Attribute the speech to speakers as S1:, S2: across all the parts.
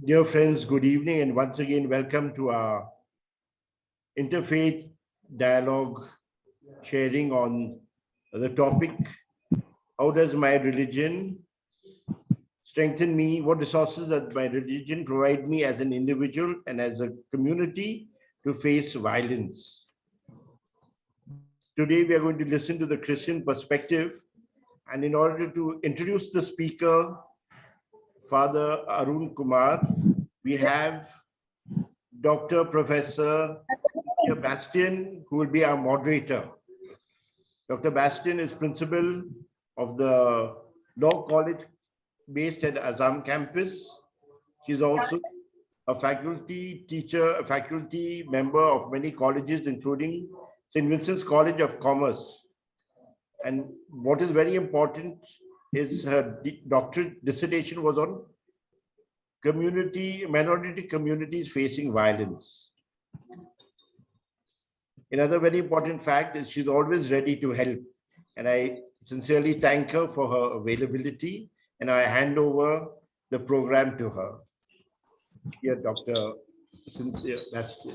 S1: Dear friends, good evening, and once again, welcome to our interfaith dialogue sharing on the topic, how does my religion strengthen me? What resources does my religion provide me as an individual and as a community to face violence? Today, we are going to listen to the Christian perspective, and in order to introduce the speaker, Father Arun Kumar, we have Dr. Professor Bastian, who will be our moderator. Dr. Bastian is principal of the Law College based at Assam campus. She's also a faculty teacher, a faculty member of many colleges, including St. Vincent's College of Commerce. And what is very important is her doctorate dissertation was on minority communities facing violence. Another very important fact is she's always ready to help. And I sincerely thank her for her availability, and I hand over the program to her. Here, Dr. Cynthia Bastian.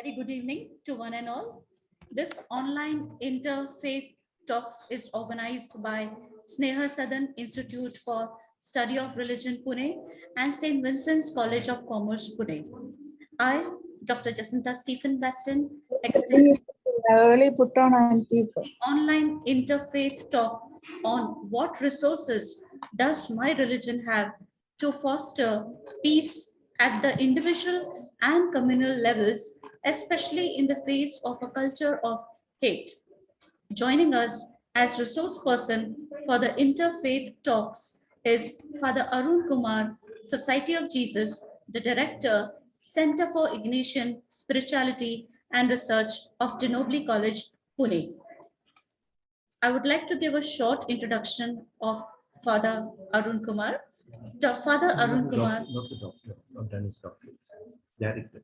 S2: Very good evening to one and all. This online interfaith talks is organized by S.I.S.R Institute for Study of Religion, Pune, and St. Vincent's College of Commerce, Pune. I, Dr. Jacinta Stephen Baston, extend the online interfaith talk on what resources does my religion have to foster peace at the individual and communal levels, especially in the face of a culture of hate. Joining us as resource person for the interfaith talks is Father Arun Kumar, Society of Jesus, the Director, Center for Ignatian Spirituality and Research of Nobili College, Pune. I would like to give a short introduction of Father Arun Kumar. Father Arun Kumar.
S1: Not the doctor, not Dennis doctor. Director.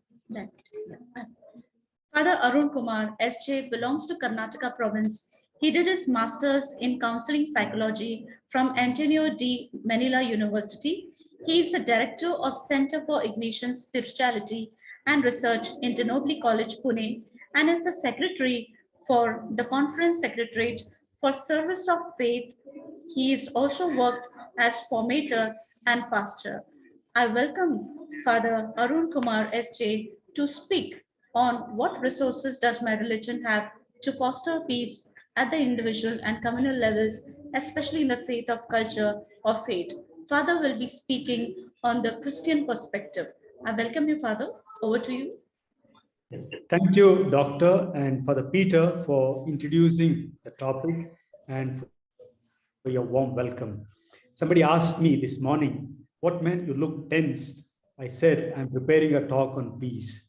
S2: Father Arun Kumar, SJ, belongs to Karnataka province. He did his master's in counseling psychology from Ateneo de Manila University. He is the director of Center for Ignatian Spirituality and Research in Nobili College, Pune, and is the secretary for the Conference Secretariat for Service of Faith. He has also worked as formator and pastor. I welcome Father Arun Kumar, SJ, to speak on what resources does my religion have to foster peace at the individual and communal levels, especially in the faith of culture or faith. Father will be speaking on the Christian perspective. I welcome you, Father. Over to you.
S3: Thank you, Doctor, and Father Peter for introducing the topic and for your warm welcome. Somebody asked me this morning, what man, you look tensed? I said, I'm preparing a talk on peace.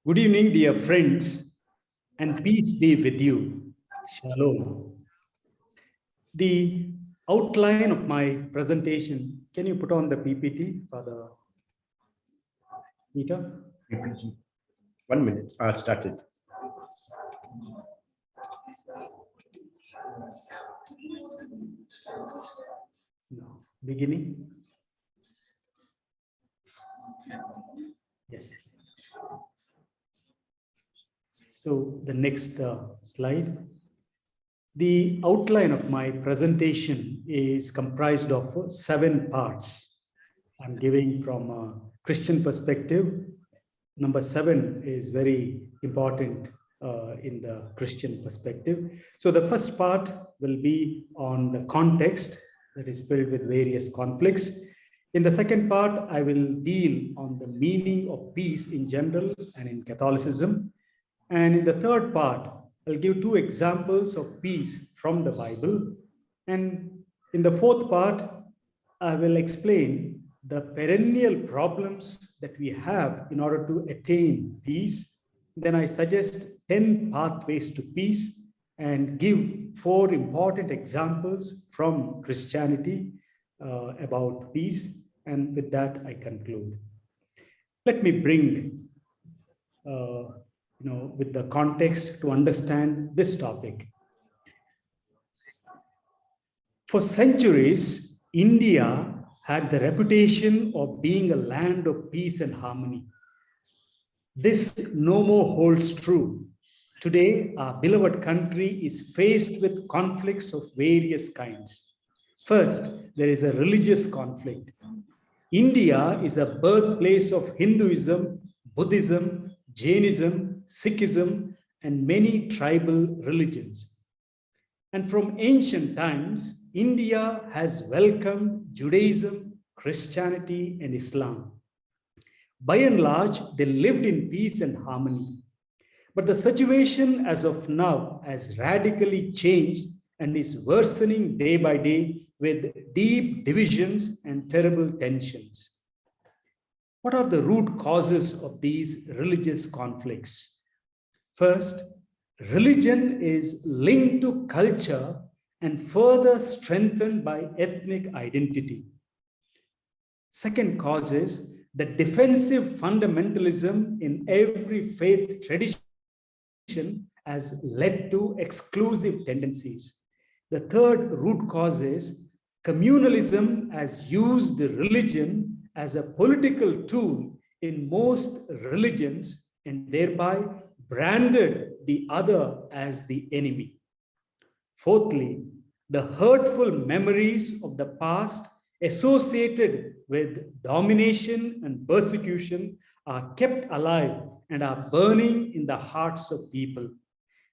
S3: Good evening, dear friends, and peace be with you. Shalom. The outline of my presentation, can you put on the PPT, Father Peter?
S1: PPT. 1 minute. I'll start it.
S3: No. Beginning? Yes. So the next slide. The outline of my presentation is comprised of 7 parts. I'm giving from a Christian perspective. Number 7 is very important in the Christian perspective. So the first part will be on the context that is filled with various conflicts. In the second part, I will deal on the meaning of peace in general and in Catholicism. And in the third part, I'll give 2 examples of peace from the Bible. And in the fourth part, I will explain the perennial problems that we have in order to attain peace. Then I suggest 10 pathways to peace and give 4 important examples from Christianity about peace. And with that, I conclude. Let me bring with the context to understand this topic. For centuries, India had the reputation of being a land of peace and harmony. This no more holds true. Today, our beloved country is faced with conflicts of various kinds. First, there is a religious conflict. India is a birthplace of Hinduism, Buddhism, Jainism, Sikhism, and many tribal religions. And from ancient times, India has welcomed Judaism, Christianity, and Islam. By and large, they lived in peace and harmony. But the situation as of now has radically changed and is worsening day by day with deep divisions and terrible tensions. What are the root causes of these religious conflicts? First, religion is linked to culture and further strengthened by ethnic identity. Second cause is the defensive fundamentalism in every faith tradition has led to exclusive tendencies. The third root cause is communalism has used religion as a political tool in most religions and thereby branded the other as the enemy. Fourthly, the hurtful memories of the past associated with domination and persecution are kept alive and are burning in the hearts of people.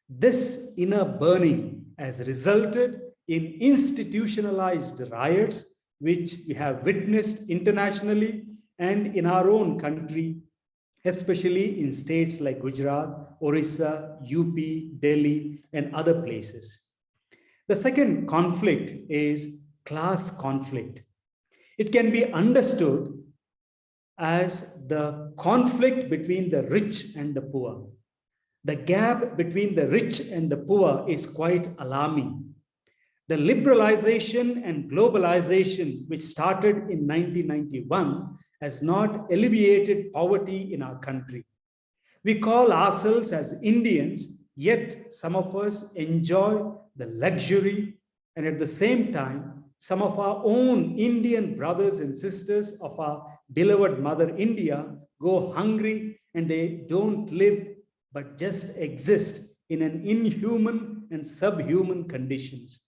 S3: This inner burning has resulted in institutionalized riots, which we have witnessed internationally and in our own country, especially in states like Gujarat, Orissa, UP, Delhi, and other places. The second conflict is class conflict. It can be understood as the conflict between the rich and the poor. The gap between the rich and the poor is quite alarming. The liberalization and globalization, which started in 1991, has not alleviated poverty in our country. We call ourselves as Indians, yet some of us enjoy the luxury, and at the same time, some of our own Indian brothers and sisters of our beloved mother India go hungry and they don't live but just exist in an inhuman and subhuman conditions.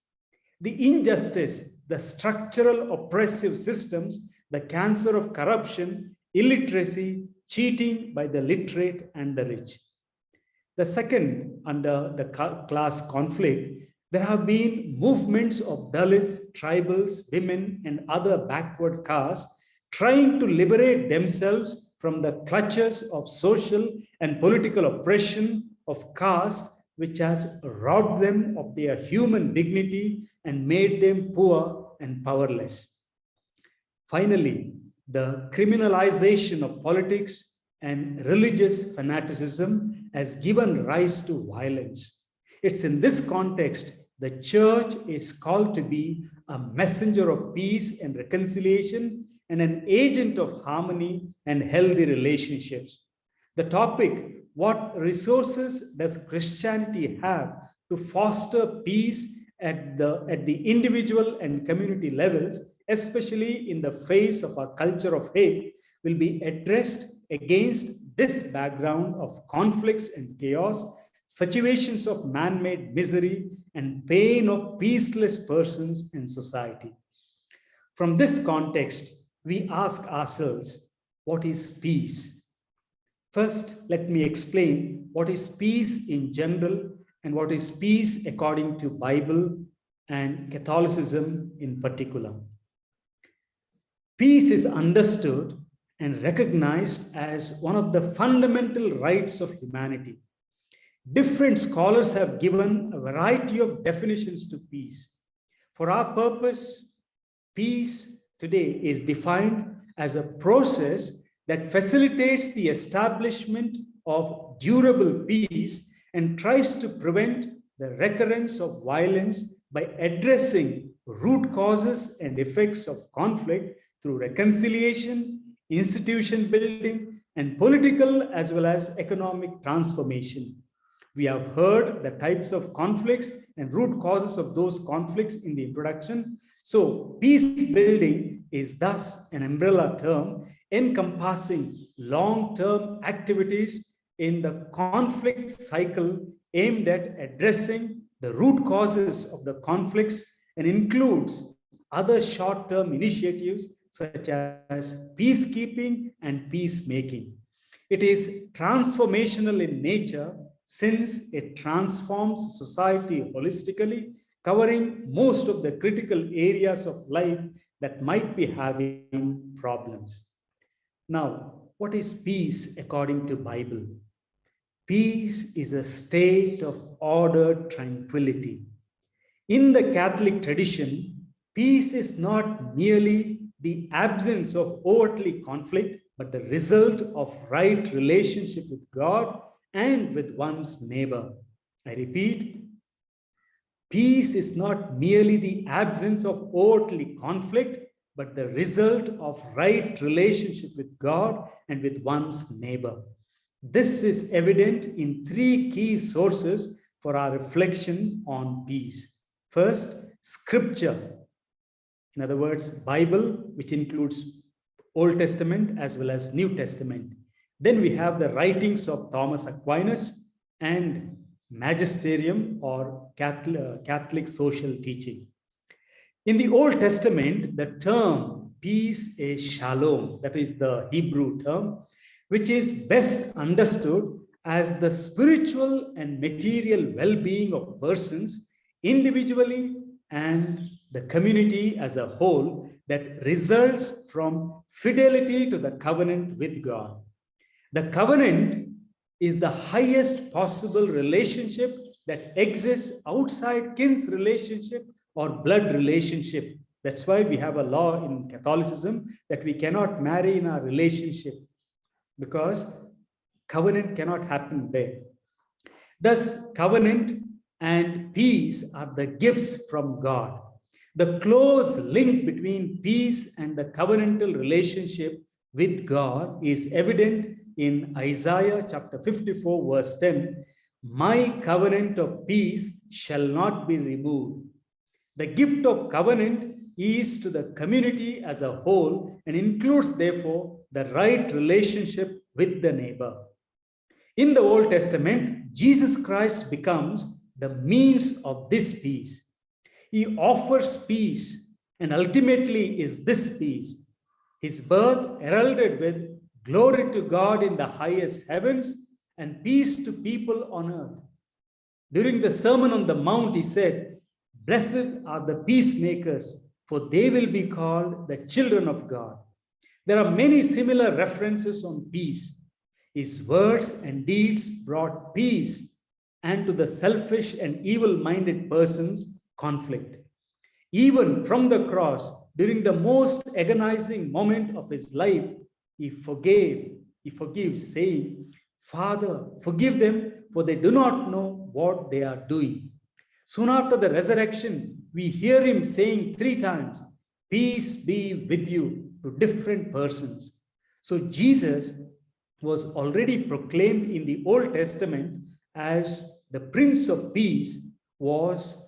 S3: The injustice, the structural oppressive systems, the cancer of corruption, illiteracy, cheating by the literate and the rich. The second, under the class conflict, there have been movements of Dalits, tribals, women, and other backward castes trying to liberate themselves from the clutches of social and political oppression of caste, which has robbed them of their human dignity and made them poor and powerless. Finally, the criminalization of politics and religious fanaticism has given rise to violence. It's in this context the church is called to be a messenger of peace and reconciliation and an agent of harmony and healthy relationships. The topic, what resources does Christianity have to foster peace at the individual and community levels, especially in the face of our culture of hate, will be addressed against this background of conflicts and chaos, situations of man-made misery, and pain of peaceless persons in society. From this context, we ask ourselves, what is peace? First, let me explain what is peace in general and what is peace according to Bible and Catholicism in particular. Peace is understood and recognized as one of the fundamental rights of humanity. Different scholars have given a variety of definitions to peace. For our purpose, peace today is defined as a process that facilitates the establishment of durable peace and tries to prevent the recurrence of violence by addressing root causes and effects of conflict through reconciliation, institution building, and political as well as economic transformation. We have heard the types of conflicts and root causes of those conflicts in the introduction. So peace building is thus an umbrella term encompassing long-term activities in the conflict cycle aimed at addressing the root causes of the conflicts and includes other short-term initiatives such as peacekeeping and peacemaking. It is transformational in nature since it transforms society holistically, covering most of the critical areas of life that might be having problems. Now, what is peace according to Bible? Peace is a state of ordered tranquility. In the Catholic tradition, peace is not merely the absence of overtly conflict, but the result of right relationship with God and with one's neighbor. I repeat, peace is not merely the absence of overtly conflict, but the result of right relationship with God and with one's neighbor. This is evident in three key sources for our reflection on peace. First, Scripture. In other words, Bible, which includes Old Testament as well as New Testament. Then we have the writings of Thomas Aquinas and magisterium or Catholic social teaching. In the Old Testament, the term peace is shalom, that is the Hebrew term, which is best understood as the spiritual and material well-being of persons individually and the community as a whole that results from fidelity to the covenant with God. The covenant is the highest possible relationship that exists outside kin's relationship or blood relationship. That's why we have a law in Catholicism that we cannot marry in our relationship because covenant cannot happen there. Thus, covenant and peace are the gifts from God. The close link between peace and the covenantal relationship with God is evident in Isaiah chapter 54 verse 10. My covenant of peace shall not be removed. The gift of covenant is to the community as a whole and includes therefore the right relationship with the neighbor. In the Old Testament, Jesus Christ becomes the means of this peace. He offers peace and ultimately is this peace. His birth heralded with glory to God in the highest heavens and peace to people on earth. During the Sermon on the Mount, he said, "Blessed are the peacemakers, for they will be called the children of God." There are many similar references on peace. His words and deeds brought peace and to the selfish and evil-minded persons conflict. Even from the cross, during the most agonizing moment of his life, he forgives, saying, "Father, forgive them, for they do not know what they are doing." Soon after the resurrection, we hear him saying 3 times, "Peace be with you," to different persons. So Jesus was already proclaimed in the Old Testament as the Prince of Peace, was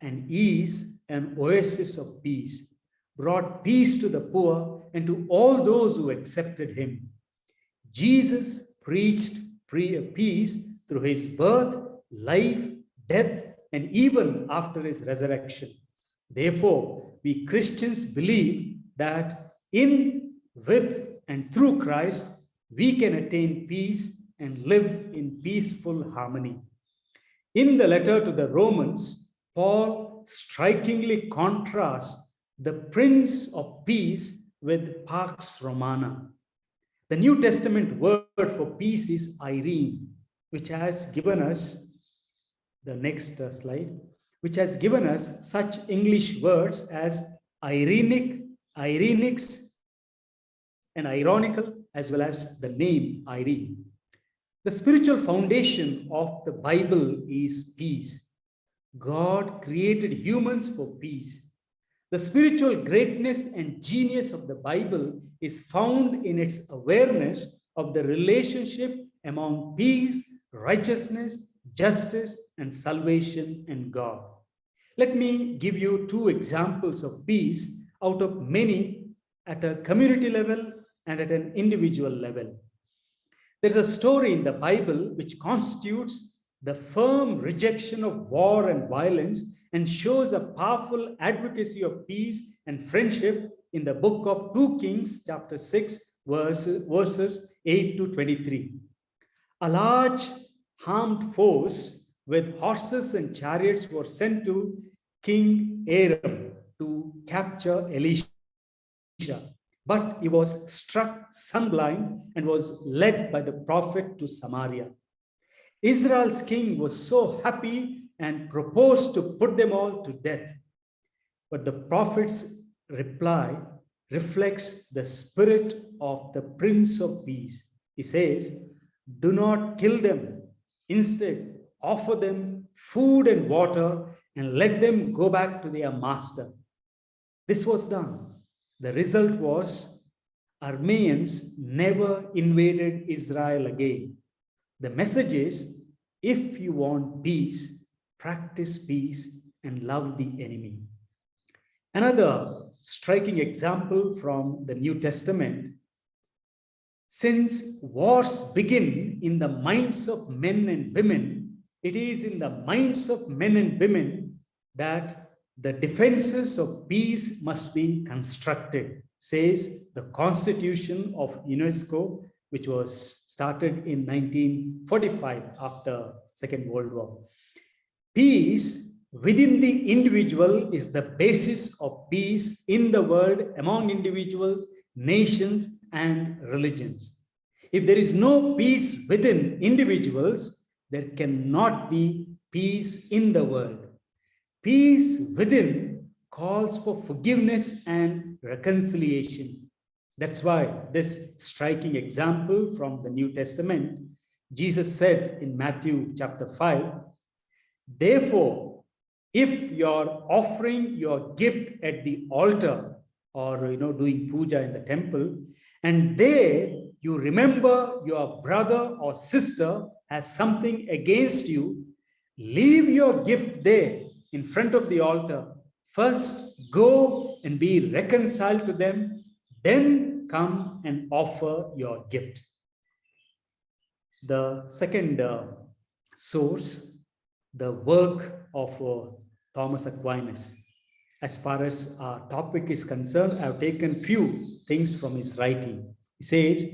S3: and is an oasis of peace, brought peace to the poor and to all those who accepted him. Jesus preached peace through his birth, life, death, and even after his resurrection. Therefore, we Christians believe that in, with, and through Christ, we can attain peace and live in peaceful harmony. In the letter to the Romans, Paul strikingly contrasts the Prince of Peace with Pax Romana. The New Testament word for peace is Irene, which has given us the next slide, which has given us such English words as irenic, irenics, and ironical, as well as the name Irene. The spiritual foundation of the Bible is peace. God created humans for peace. The spiritual greatness and genius of the Bible is found in its awareness of the relationship among peace, righteousness, justice, and salvation in God. Let me give you two examples of peace out of many at a community level and at an individual level. There's a story in the Bible which constitutes the firm rejection of war and violence and shows a powerful advocacy of peace and friendship in the book of 2 Kings, chapter 6, verses 8 to 23. A large armed force with horses and chariots were sent to King Aram to capture Elisha. But he was struck sunblind and was led by the prophet to Samaria. Israel's king was so happy and proposed to put them all to death. But the prophet's reply reflects the spirit of the Prince of Peace. He says, "Do not kill them. Instead, offer them food and water and let them go back to their master." This was done. The result was Arameans never invaded Israel again. The message is, if you want peace, practice peace and love the enemy. Another striking example from the New Testament. Since wars begin in the minds of men and women, it is in the minds of men and women that the defenses of peace must be constructed, says the Constitution of UNESCO, which was started in 1945 after Second World War. Peace within the individual is the basis of peace in the world among individuals, nations, and religions. If there is no peace within individuals, there cannot be peace in the world. Peace within calls for forgiveness and reconciliation. That's why this striking example from the New Testament, Jesus said in Matthew chapter 5, "Therefore, if you're offering your gift at the altar or doing puja in the temple, and there you remember your brother or sister has something against you, leave your gift there in front of the altar. First, go and be reconciled to them, then come and offer your gift." The second source, the work of Thomas Aquinas. As far as our topic is concerned, I've taken few things from his writing. He says,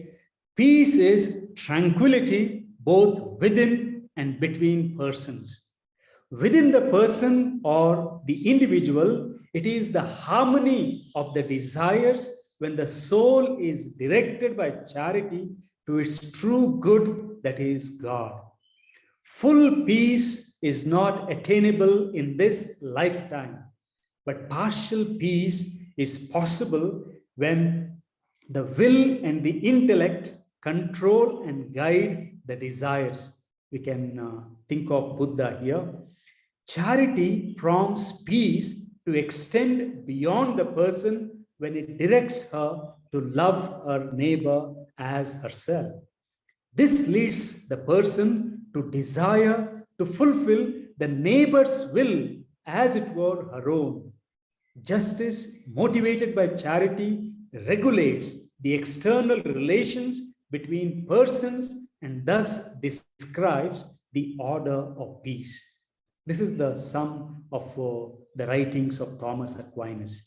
S3: "Peace is tranquility both within and between persons." Within the person or the individual, it is the harmony of the desires when the soul is directed by charity to its true good, that is God. Full peace is not attainable in this lifetime, but partial peace is possible when the will and the intellect control and guide the desires. We can think of Buddha here. Charity prompts peace to extend beyond the person when it directs her to love her neighbor as herself. This leads the person to desire to fulfill the neighbor's will as it were her own. Justice, motivated by charity, regulates the external relations between persons and thus describes the order of peace. This is the sum of the writings of Thomas Aquinas.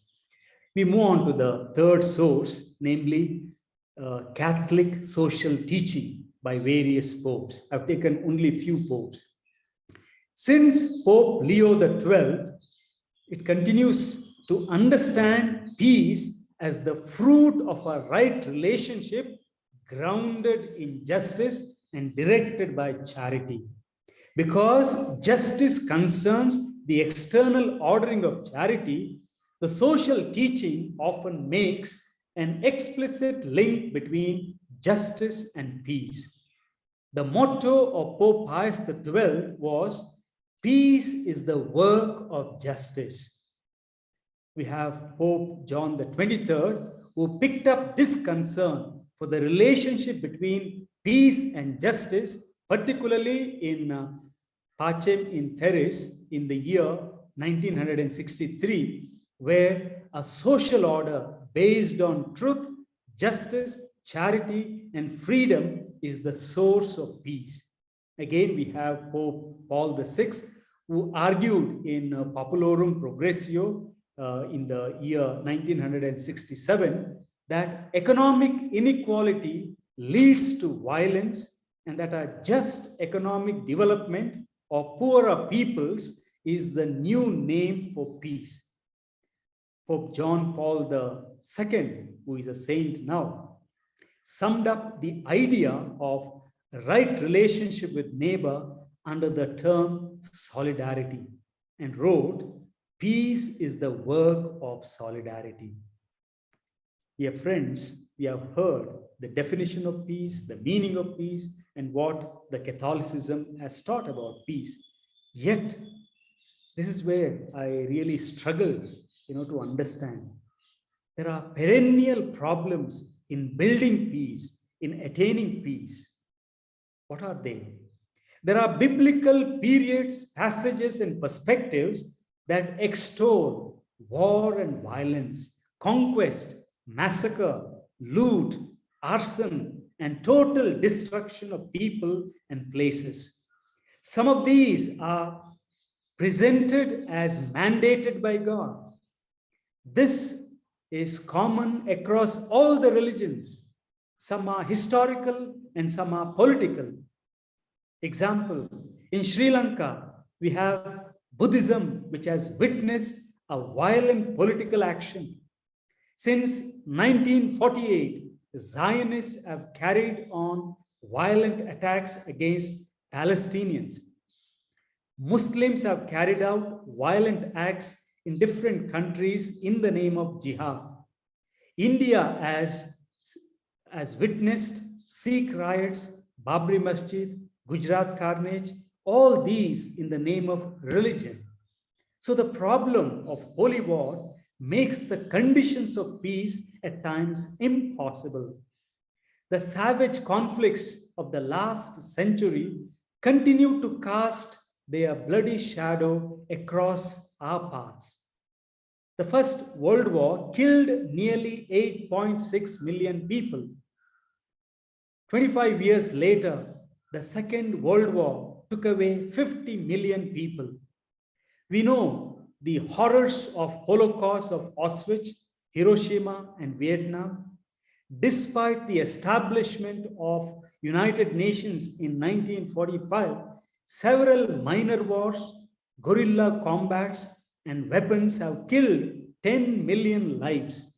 S3: We move on to the third source, namely Catholic social teaching by various popes. I've taken only few popes. Since Pope Leo XII, it continues to understand peace as the fruit of a right relationship grounded in justice and directed by charity. Because justice concerns the external ordering of charity, the social teaching often makes an explicit link between justice and peace. The motto of Pope Pius XII was, "Peace is the work of justice." We have Pope John the 23rd, who picked up this concern for the relationship between peace and justice, particularly in Pacem in Terris in the year 1963, where a social order based on truth, justice, charity, and freedom is the source of peace. Again, we have Pope Paul VI, who argued in Populorum Progressio in the year 1967 that economic inequality leads to violence and that a just economic development of poorer peoples is the new name for peace. Pope John Paul II, who is a saint now, summed up the idea of right relationship with neighbor under the term solidarity and wrote, "Peace is the work of solidarity." Dear friends, we have heard the definition of peace, the meaning of peace, and what the Catholicism has taught about peace. Yet, this is where I really struggle, to understand. There are perennial problems in building peace, in attaining peace. What are they? There are biblical periods, passages, and perspectives that extol war and violence, conquest, massacre, loot, arson, and total destruction of people and places. Some of these are presented as mandated by God. This is common across all the religions. Some are historical and some are political. Example, in Sri Lanka, we have Buddhism, which has witnessed a violent political action. Since 1948, the Zionists have carried on violent attacks against Palestinians. Muslims have carried out violent acts in different countries in the name of jihad. India has witnessed Sikh riots, Babri Masjid, Gujarat carnage, all these in the name of religion. So the problem of holy war makes the conditions of peace at times impossible. The savage conflicts of the last century continue to cast their bloody shadow across our paths. The First World War killed nearly 8.6 million people. 25 years later, the Second World War took away 50 million people. We know the horrors of Holocaust of Auschwitz, Hiroshima, and Vietnam. Despite the establishment of United Nations in 1945, several minor wars, guerrilla combats, and weapons have killed 10 million lives.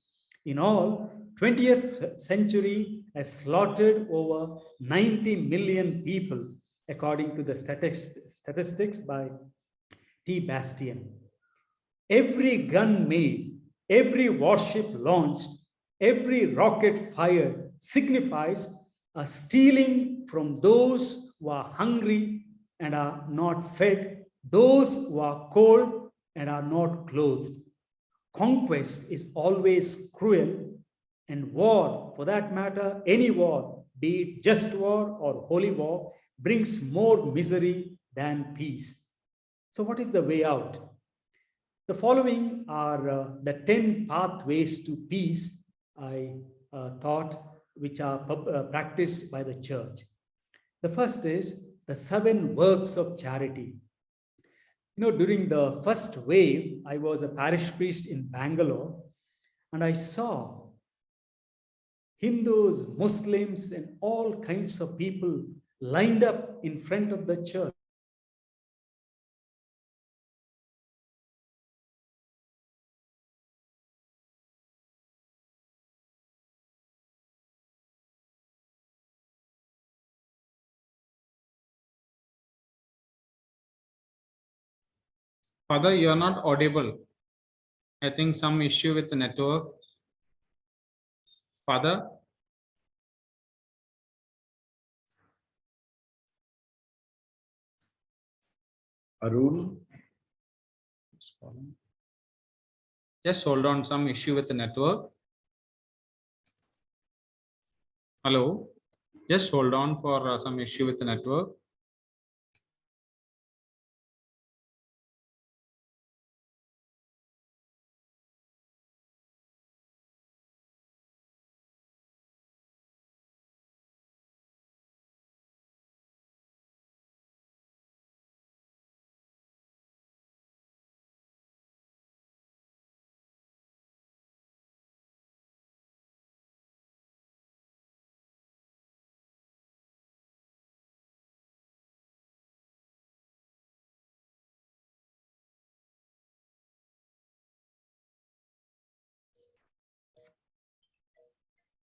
S3: In all, 20th century has slaughtered over 90 million people, according to the statistics by T. Bastian. Every gun made, every warship launched, every rocket fired signifies a stealing from those who are hungry and are not fed, those who are cold and are not clothed. Conquest is always cruel, and war, for that matter, any war, be it just war or holy war, brings more misery than peace. So what is the way out? The following are the 10 pathways to peace I thought, which are practiced by the church. The first is the 7 works of charity. During the first wave, I was a parish priest in Bangalore, and I saw Hindus, Muslims, and all kinds of people lined up in front of the church.
S4: Father, you are not audible. I think some issue with the network. Father?
S1: Arun?
S4: Just hold on, some issue with the network. Hello? Just hold on for some issue with the network.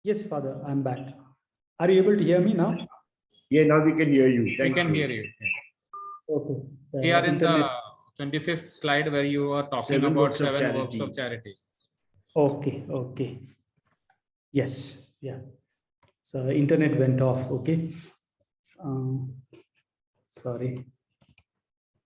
S3: Yes, Father, I'm back. Are you able to hear me now?
S1: Yeah, now we can hear you.
S4: We
S1: Thank
S4: can
S1: you.
S4: hear you.
S3: Okay. The
S4: We are in
S3: internet.
S4: the 25th slide where you are talking
S1: Seven
S4: about
S1: works of
S4: 7 works
S1: charity.
S4: of charity.
S3: Okay, okay. Yes, yeah. So internet went off, okay. Sorry,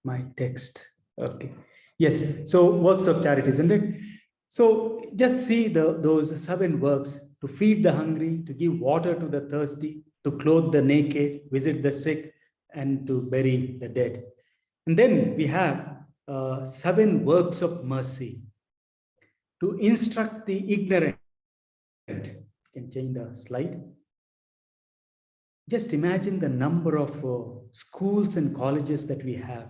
S3: my text, okay. Yes, so works of charity, isn't it? So just see those 7 works: to feed the hungry, to give water to the thirsty, to clothe the naked, visit the sick, and to bury the dead. And then we have 7 works of mercy: to instruct the ignorant. You can change the slide. Just imagine the number of schools and colleges that we have.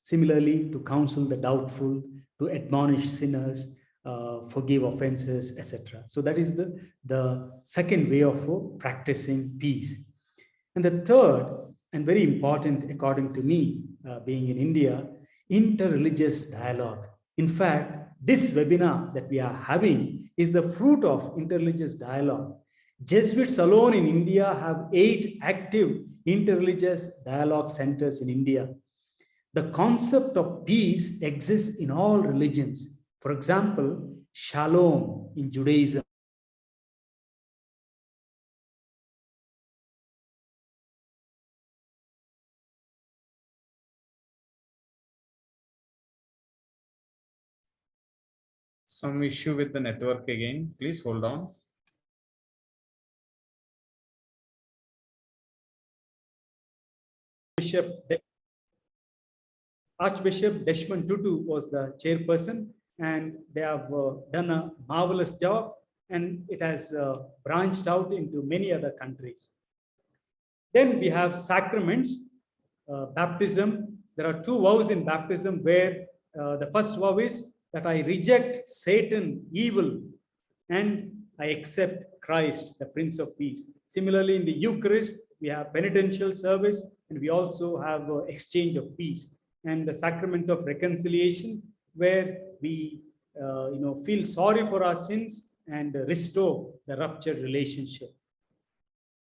S3: Similarly, to counsel the doubtful, to admonish sinners, forgive offenses, etc. So that is the second way of practicing peace. And the third, and very important according to me, being in India, interreligious dialogue. In fact, this webinar that we are having is the fruit of interreligious dialogue. Jesuits alone in India have 8 active interreligious dialogue centers in India. The concept of peace exists in all religions. For example, shalom in Judaism.
S4: Some issue with the network again. Please hold on.
S3: Archbishop Desmond Tutu was the chairperson, and they have done a marvelous job, and it has branched out into many other countries. Then we have sacraments, baptism. There are 2 vows in baptism where the first vow is that I reject Satan, evil, and I accept Christ, the Prince of Peace. Similarly, in the Eucharist, we have penitential service, and we also have exchange of peace. And the sacrament of reconciliation, where we feel sorry for our sins and restore the ruptured relationship.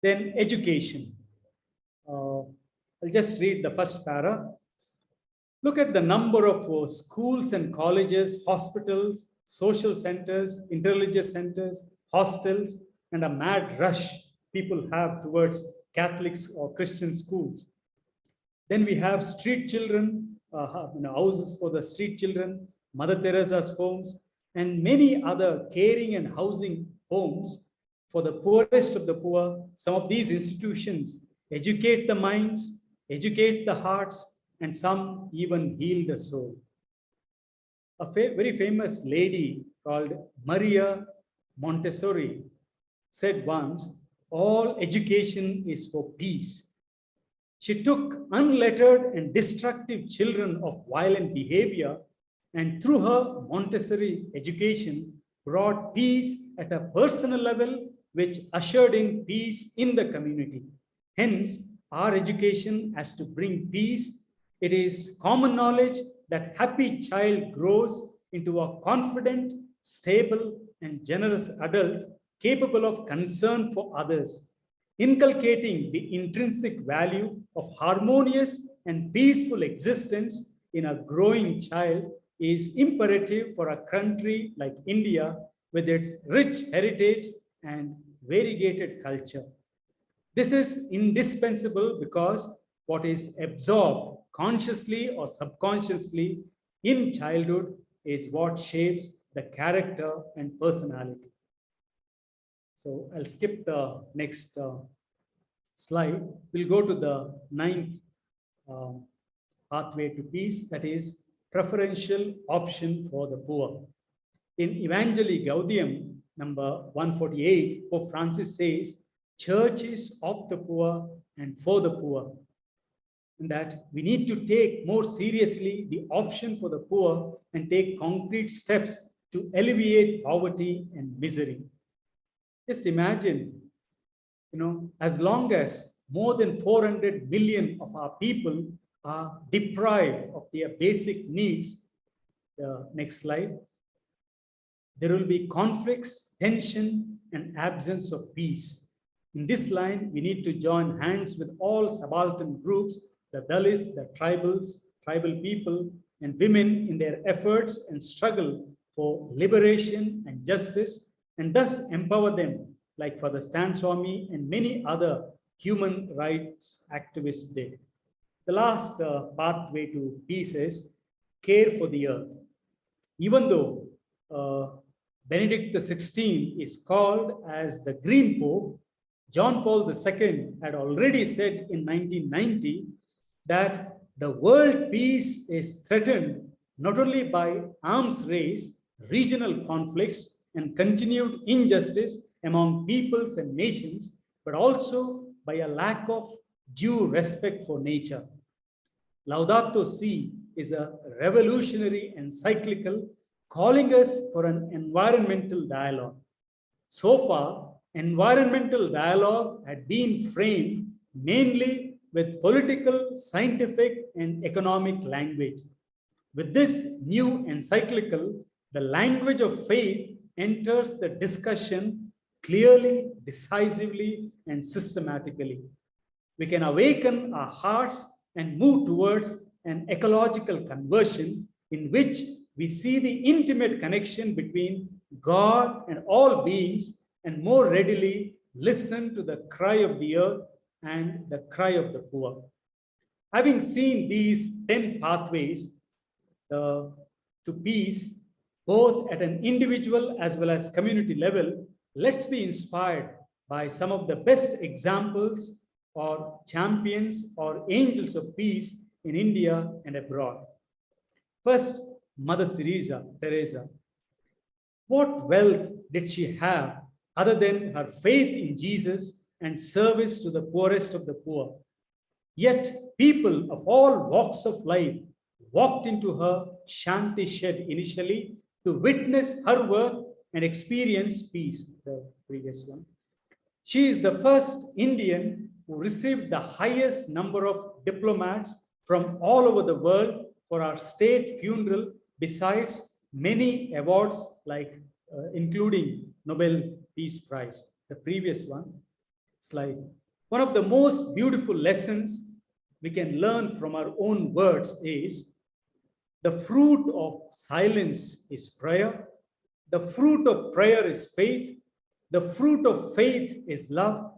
S3: Then education. I'll just read the first para. Look at the number of schools and colleges, hospitals, social centers, interreligious centers, hostels, and a mad rush people have towards Catholics or Christian schools. Then we have street children, houses for the street children, Mother Teresa's homes, and many other caring and housing homes for the poorest of the poor. Some of these institutions educate the minds, educate the hearts, and some even heal the soul. A very famous lady called Maria Montessori said once, all education is for peace. She took unlettered and destructive children of violent behavior, and through her Montessori education brought peace at a personal level, which ushered in peace in the community. Hence, our education has to bring peace. It is common knowledge that happy child grows into a confident, stable, and generous adult capable of concern for others. Inculcating the intrinsic value of harmonious and peaceful existence in a growing child is imperative for a country like India with its rich heritage and variegated culture. This is indispensable because what is absorbed consciously or subconsciously in childhood is what shapes the character and personality. So I'll skip the next slide. We'll go to the 9th pathway to peace, that is preferential option for the poor. In Evangelii Gaudium, number 148, Pope Francis says, Church is of the poor and for the poor. And that we need to take more seriously the option for the poor and take concrete steps to alleviate poverty and misery. Just imagine, as long as more than 400 million of our people are deprived of their basic needs, the next slide, there will be conflicts, tension, and absence of peace. In this line, we need to join hands with all subaltern groups, the Dalits, the tribal people, and women in their efforts and struggle for liberation and justice, and thus empower them, like Father Stan Swami and many other human rights activists did. The last pathway to peace is care for the earth. Even though Benedict XVI is called as the Green Pope, John Paul II had already said in 1990 that the world peace is threatened not only by arms race, regional conflicts, and continued injustice among peoples and nations, but also by a lack of due respect for nature. Laudato Si is a revolutionary encyclical calling us for an environmental dialogue. So far, environmental dialogue had been framed mainly with political, scientific, and economic language. With this new encyclical, the language of faith enters the discussion clearly, decisively, and systematically. We can awaken our hearts and move towards an ecological conversion in which we see the intimate connection between God and all beings and more readily listen to the cry of the earth and the cry of the poor. Having seen these 10 pathways to peace, both at an individual as well as community level, let's be inspired by some of the best examples or champions or angels of peace in India and abroad. First, Mother Teresa. What wealth did she have other than her faith in Jesus and service to the poorest of the poor? Yet people of all walks of life walked into her Shanti shed initially to witness her work and experience peace. The previous one. She is the first Indian who received the highest number of diplomats from all over the world for our state funeral, besides many awards like including Nobel Peace Prize. The previous slide. One of the most beautiful lessons we can learn from our own words is the fruit of silence is prayer. The fruit of prayer is faith. The fruit of faith is love.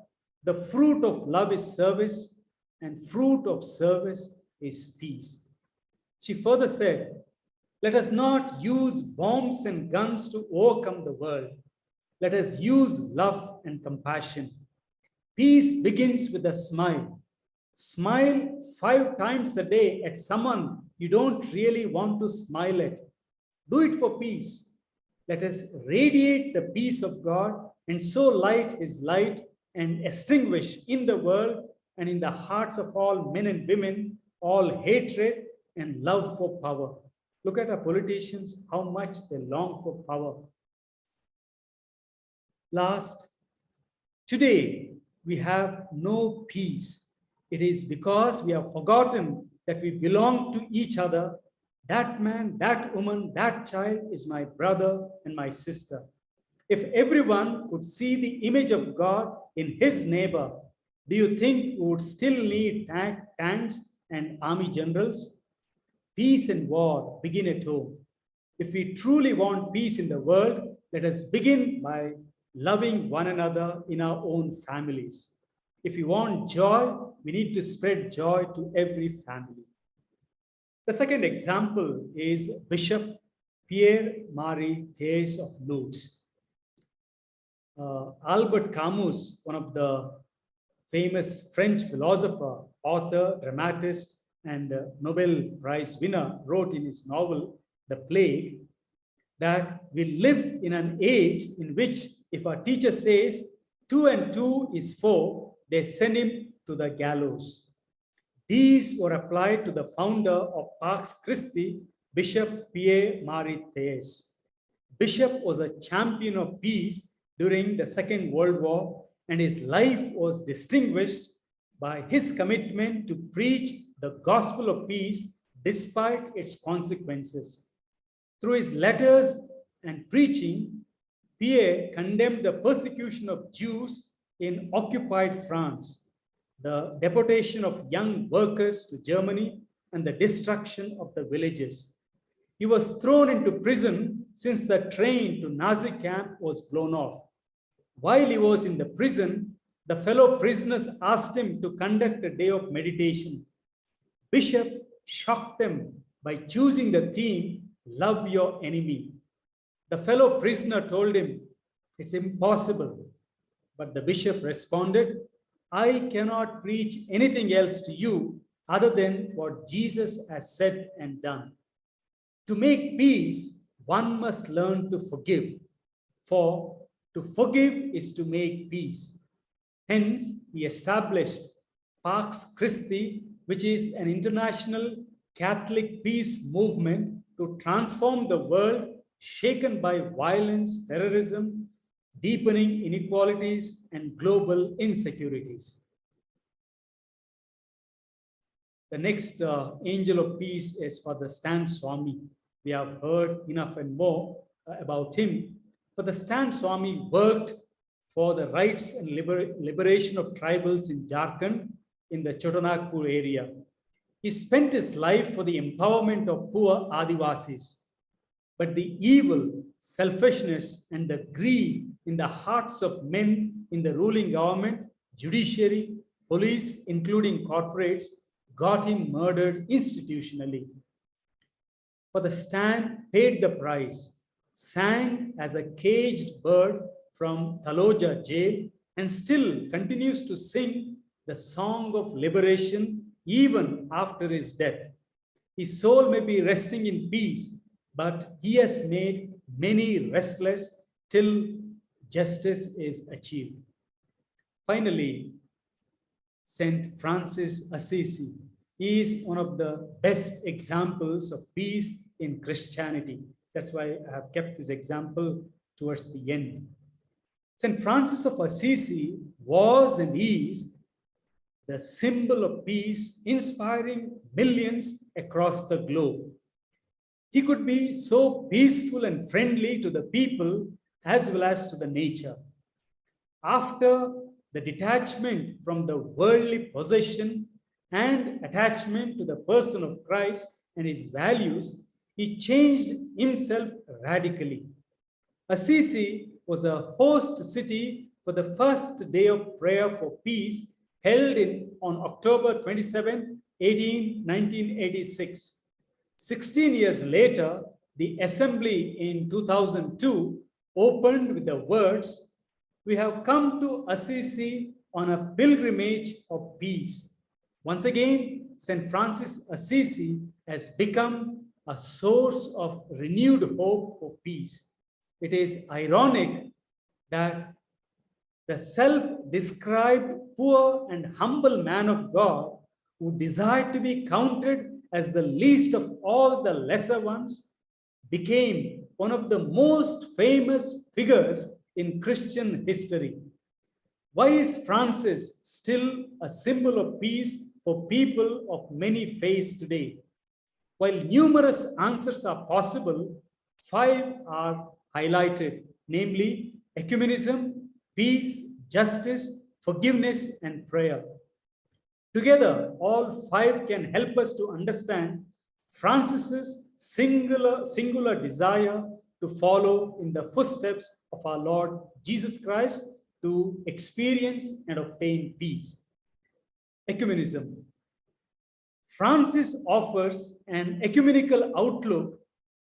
S3: The fruit of love is service. And fruit of service is peace. She further said, let us not use bombs and guns to overcome the world. Let us use love and compassion. Peace begins with a smile. Smile 5 times a day at someone you don't really want to smile at. Do it for peace. Let us radiate the peace of God and so light his light and extinguish in the world and in the hearts of all men and women all hatred and love for power. Look at our politicians, how much they long for power. Last, today we have no peace. It is because we have forgotten that we belong to each other. That man, that woman, that child is my brother and my sister. If everyone could see the image of God in his neighbor, do you think we would still need tanks and army generals? Peace and war begin at home. If we truly want peace in the world, let us begin by loving one another in our own families. If we want joy, we need to spread joy to every family. The second example is Bishop Pierre-Marie Therese of Lourdes. Albert Camus, one of the famous French philosopher, author, dramatist, and Nobel Prize winner, wrote in his novel, The Plague, that we live in an age in which if a teacher says 2 and 2 is 4, they send him to the gallows. These were applied to the founder of Pax Christi, Bishop Pierre-Marie Therese. Bishop was a champion of peace during the Second World War, and his life was distinguished by his commitment to preach the gospel of peace despite its consequences. Through his letters and preaching, Pierre condemned the persecution of Jews in occupied France, the deportation of young workers to Germany, and the destruction of the villages. He was thrown into prison since the train to Nazi camp was blown off. While he was in the prison, the fellow prisoners asked him to conduct a day of meditation. Bishop shocked them by choosing the theme, Love Your Enemy. The fellow prisoner told him, "It's impossible." But the bishop responded, "I cannot preach anything else to you other than what Jesus has said and done. To make peace, one must learn to forgive. For to forgive is to make peace." Hence, he established Pax Christi, which is an international Catholic peace movement to transform the world shaken by violence, terrorism, deepening inequalities, and global insecurities. The next angel of peace is Father Stan Swami. We have heard enough and more about him. Father Stan Swami worked for the rights and liberation of tribals in Jharkhand in the Chotanagpur area. He spent his life for the empowerment of poor Adivasis. But the evil, selfishness, and the greed in the hearts of men in the ruling government, judiciary, police, including corporates, got him murdered institutionally. Father Stan paid the price, sang as a caged bird from Taloja jail, and still continues to sing the song of liberation even after his death. His soul may be resting in peace, but he has made many restless till justice is achieved. Finally, Saint Francis Assisi. He is one of the best examples of peace in Christianity. That's why I have kept this example towards the end. Saint Francis of Assisi was and is the symbol of peace, inspiring millions across the globe. He could be so peaceful and friendly to the people as well as to the nature. After the detachment from the worldly possession and attachment to the person of Christ and his values, he changed himself radically. Assisi was a host city for the first day of prayer for peace held on October 27, 1986. 16 years later, the assembly in 2002 opened with the words, "We have come to Assisi on a pilgrimage of peace." Once again, St. Francis Assisi has become a source of renewed hope for peace. It is ironic that the self-described poor and humble man of God who desired to be counted as the least of all the lesser ones became one of the most famous figures in Christian history. Why is Francis still a symbol of peace for people of many faiths today? While numerous answers are possible, 5 are highlighted, namely ecumenism, peace, justice, forgiveness, and prayer. Together, all 5 can help us to understand Francis's singular desire to follow in the footsteps of our Lord Jesus Christ to experience and obtain peace. Ecumenism. Francis offers an ecumenical outlook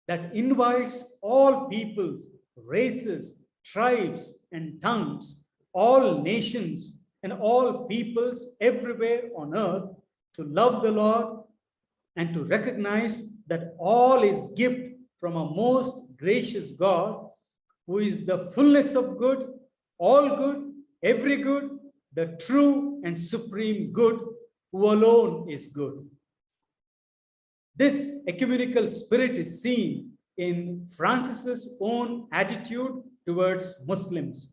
S3: that invites all peoples, races, tribes, and tongues, all nations, and all peoples everywhere on earth to love the Lord and to recognize that all is gift from a most gracious God who is the fullness of good, all good, every good, the true and supreme good, who alone is good. This ecumenical spirit is seen in Francis's own attitude towards Muslims.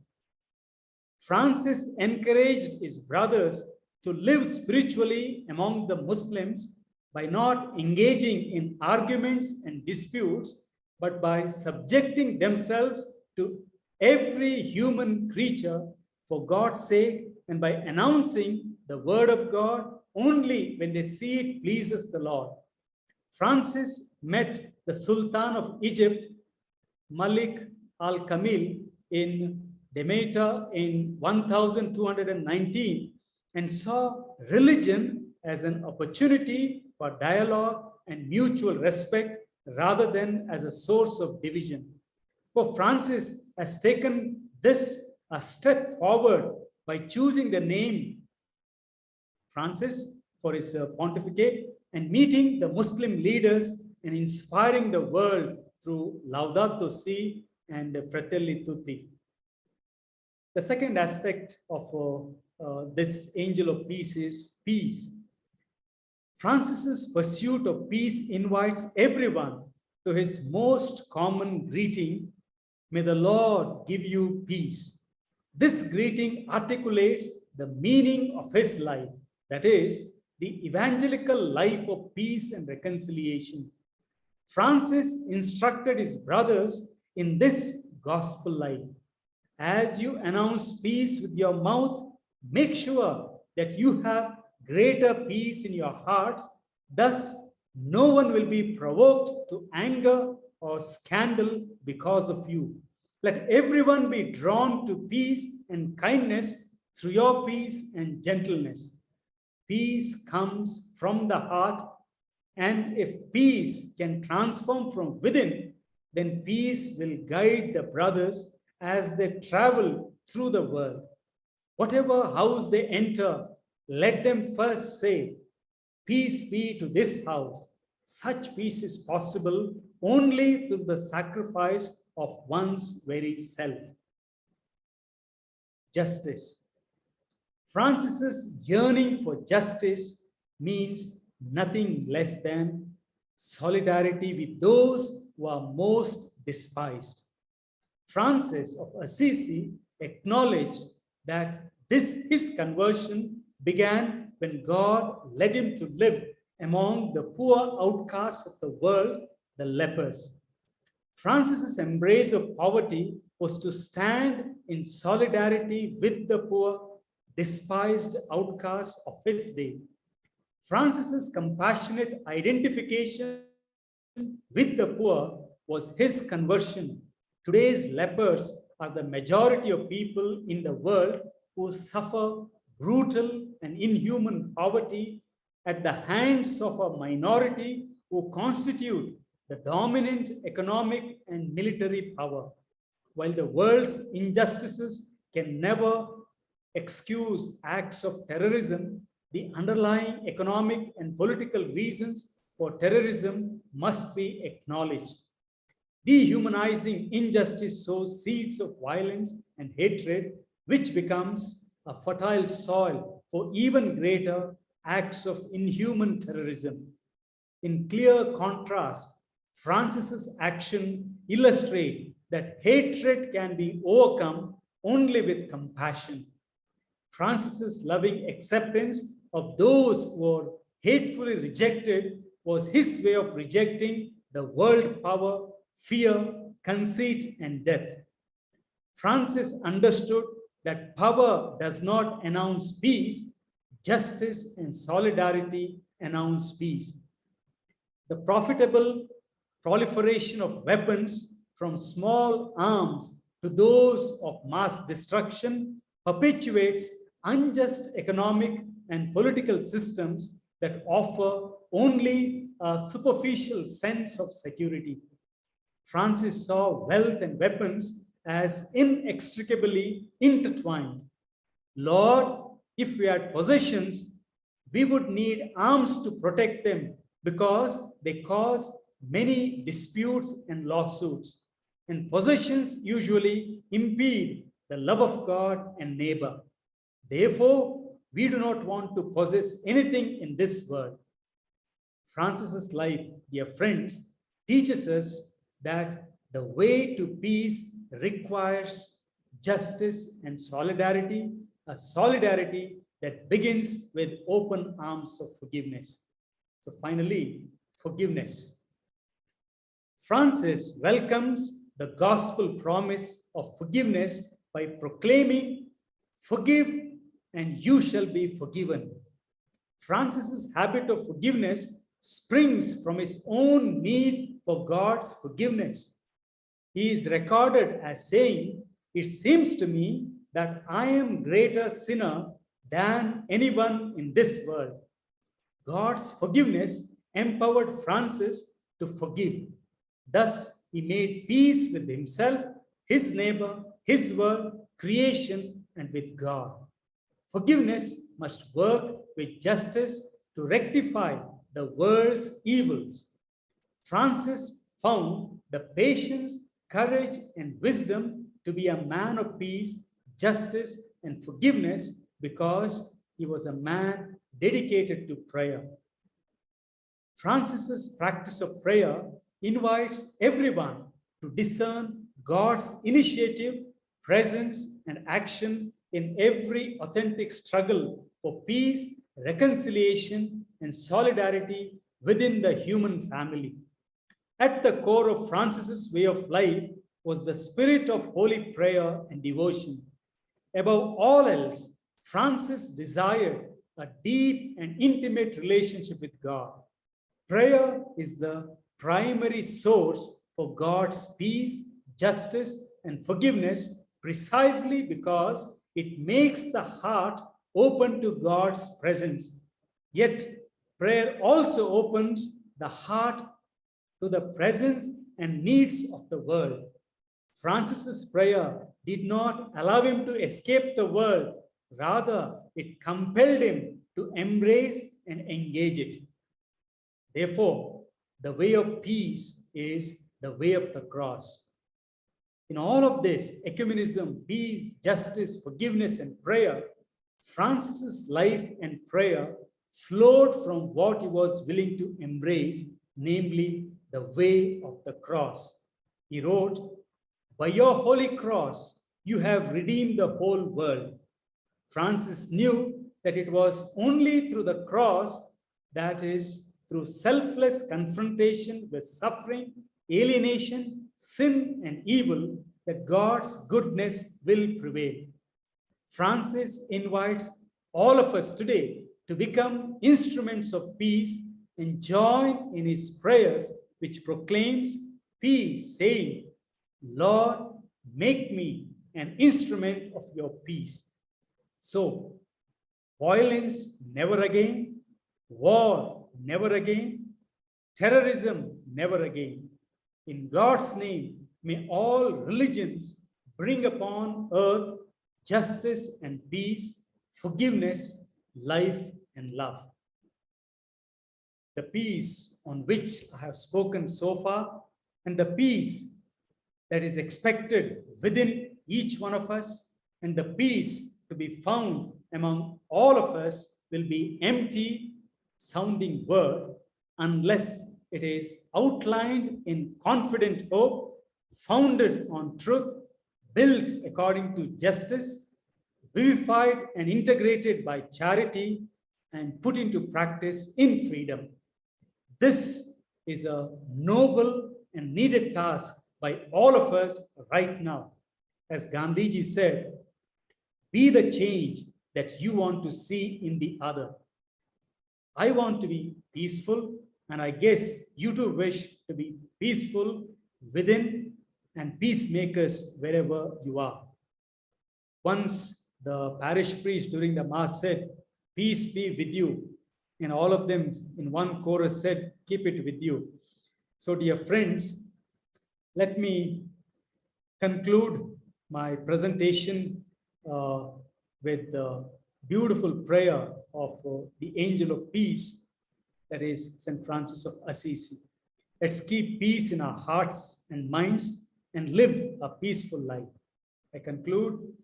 S3: Francis encouraged his brothers to live spiritually among the Muslims by not engaging in arguments and disputes, but by subjecting themselves to every human creature for God's sake and by announcing the word of God only when they see it pleases the Lord. Francis met the Sultan of Egypt, Malik al-Kamil, in Demeter in 1219 and saw religion as an opportunity for dialogue and mutual respect rather than as a source of division. For Francis has taken this a step forward by choosing the name Francis for his pontificate and meeting the Muslim leaders and inspiring the world through Laudato Si and Fratelli Tutti. The second aspect of this angel of peace is peace. Francis's pursuit of peace invites everyone to his most common greeting, "May the Lord give you peace." This greeting articulates the meaning of his life, that is, the evangelical life of peace and reconciliation. Francis instructed his brothers in this gospel life. As you announce peace with your mouth, make sure that you have greater peace in your hearts. Thus, no one will be provoked to anger or scandal because of you. Let everyone be drawn to peace and kindness through your peace and gentleness. Peace comes from the heart, and if peace can transform from within, then peace will guide the brothers as they travel through the world. Whatever house they enter, let them first say, "Peace be to this house." Such peace is possible only through the sacrifice of one's very self. Justice. Francis's yearning for justice means nothing less than solidarity with those who are most despised. Francis of Assisi acknowledged that his conversion began when God led him to live among the poor outcasts of the world, the lepers. Francis's embrace of poverty was to stand in solidarity with the poor, despised outcasts of his day. Francis's compassionate identification with the poor was his conversion. Today's lepers are the majority of people in the world who suffer brutal and inhuman poverty at the hands of a minority who constitute the dominant economic and military power. While the world's injustices can never excuse acts of terrorism, the underlying economic and political reasons for terrorism must be acknowledged. Dehumanizing injustice sows seeds of violence and hatred, which becomes a fertile soil for even greater acts of inhuman terrorism. In clear contrast, Francis's action illustrates that hatred can be overcome only with compassion. Francis's loving acceptance of those who were hatefully rejected was his way of rejecting the world power, fear, conceit, and death. Francis understood that power does not announce peace, justice and solidarity announce peace. The profitable proliferation of weapons, from small arms to those of mass destruction, perpetuates unjust economic and political systems that offer only a superficial sense of security. Francis saw wealth and weapons as inextricably intertwined. Lord, if we had possessions, we would need arms to protect them because they cause many disputes and lawsuits. And possessions usually impede the love of God and neighbor. Therefore, we do not want to possess anything in this world. Francis's life, dear friends, teaches us that the way to peace requires justice and solidarity, a solidarity that begins with open arms of forgiveness. So finally, forgiveness. Francis welcomes the gospel promise of forgiveness by proclaiming, "Forgive and you shall be forgiven." Francis's habit of forgiveness springs from his own need for God's forgiveness. He is recorded as saying, "It seems to me that I am greater sinner than anyone in this world." God's forgiveness empowered Francis to forgive. Thus, he made peace with himself, his neighbor, his world, creation, and with God. Forgiveness must work with justice to rectify the world's evils. Francis found the patience, courage, and wisdom to be a man of peace, justice, and forgiveness because he was a man dedicated to prayer. Francis's practice of prayer invites everyone to discern God's initiative, presence, and action in every authentic struggle for peace, reconciliation, and solidarity within the human family. At the core of Francis's way of life was the spirit of holy prayer and devotion. Above all else, Francis desired a deep and intimate relationship with God. Prayer is the primary source for God's peace, justice, and forgiveness precisely because it makes the heart open to God's presence. Yet, prayer also opens the heart to the presence and needs of the world. Francis's prayer did not allow him to escape the world. Rather, it compelled him to embrace and engage it. Therefore, the way of peace is the way of the cross. In all of this, ecumenism, peace, justice, forgiveness, and prayer, Francis's life and prayer flowed from what he was willing to embrace, namely the way of the cross. He wrote, "By your holy cross, you have redeemed the whole world." Francis knew that it was only through the cross, that is, through selfless confrontation with suffering, alienation, sin, and evil, that God's goodness will prevail. Francis invites all of us today to become instruments of peace and join in his prayers, which proclaims peace, saying, "Lord, make me an instrument of your peace." So, violence never again, war never again, terrorism never again. In God's name, may all religions bring upon earth justice and peace, forgiveness, life, and love. The peace on which I have spoken so far, and the peace that is expected within each one of us, and the peace to be found among all of us, will be empty sounding word unless it is outlined in confident hope, founded on truth, built according to justice, vivified and integrated by charity, and put into practice in freedom. This is a noble and needed task by all of us right now. As Gandhiji said, be the change that you want to see in the other. I want to be peaceful, and I guess you too wish to be peaceful within and peacemakers wherever you are. Once the parish priest during the Mass said, "Peace be with you," and all of them in one chorus said, "Keep it with you." So, dear friends, let me conclude my presentation with the beautiful prayer of the angel of peace, that is St. Francis of Assisi. Let's keep peace in our hearts and minds and live a peaceful life. I conclude,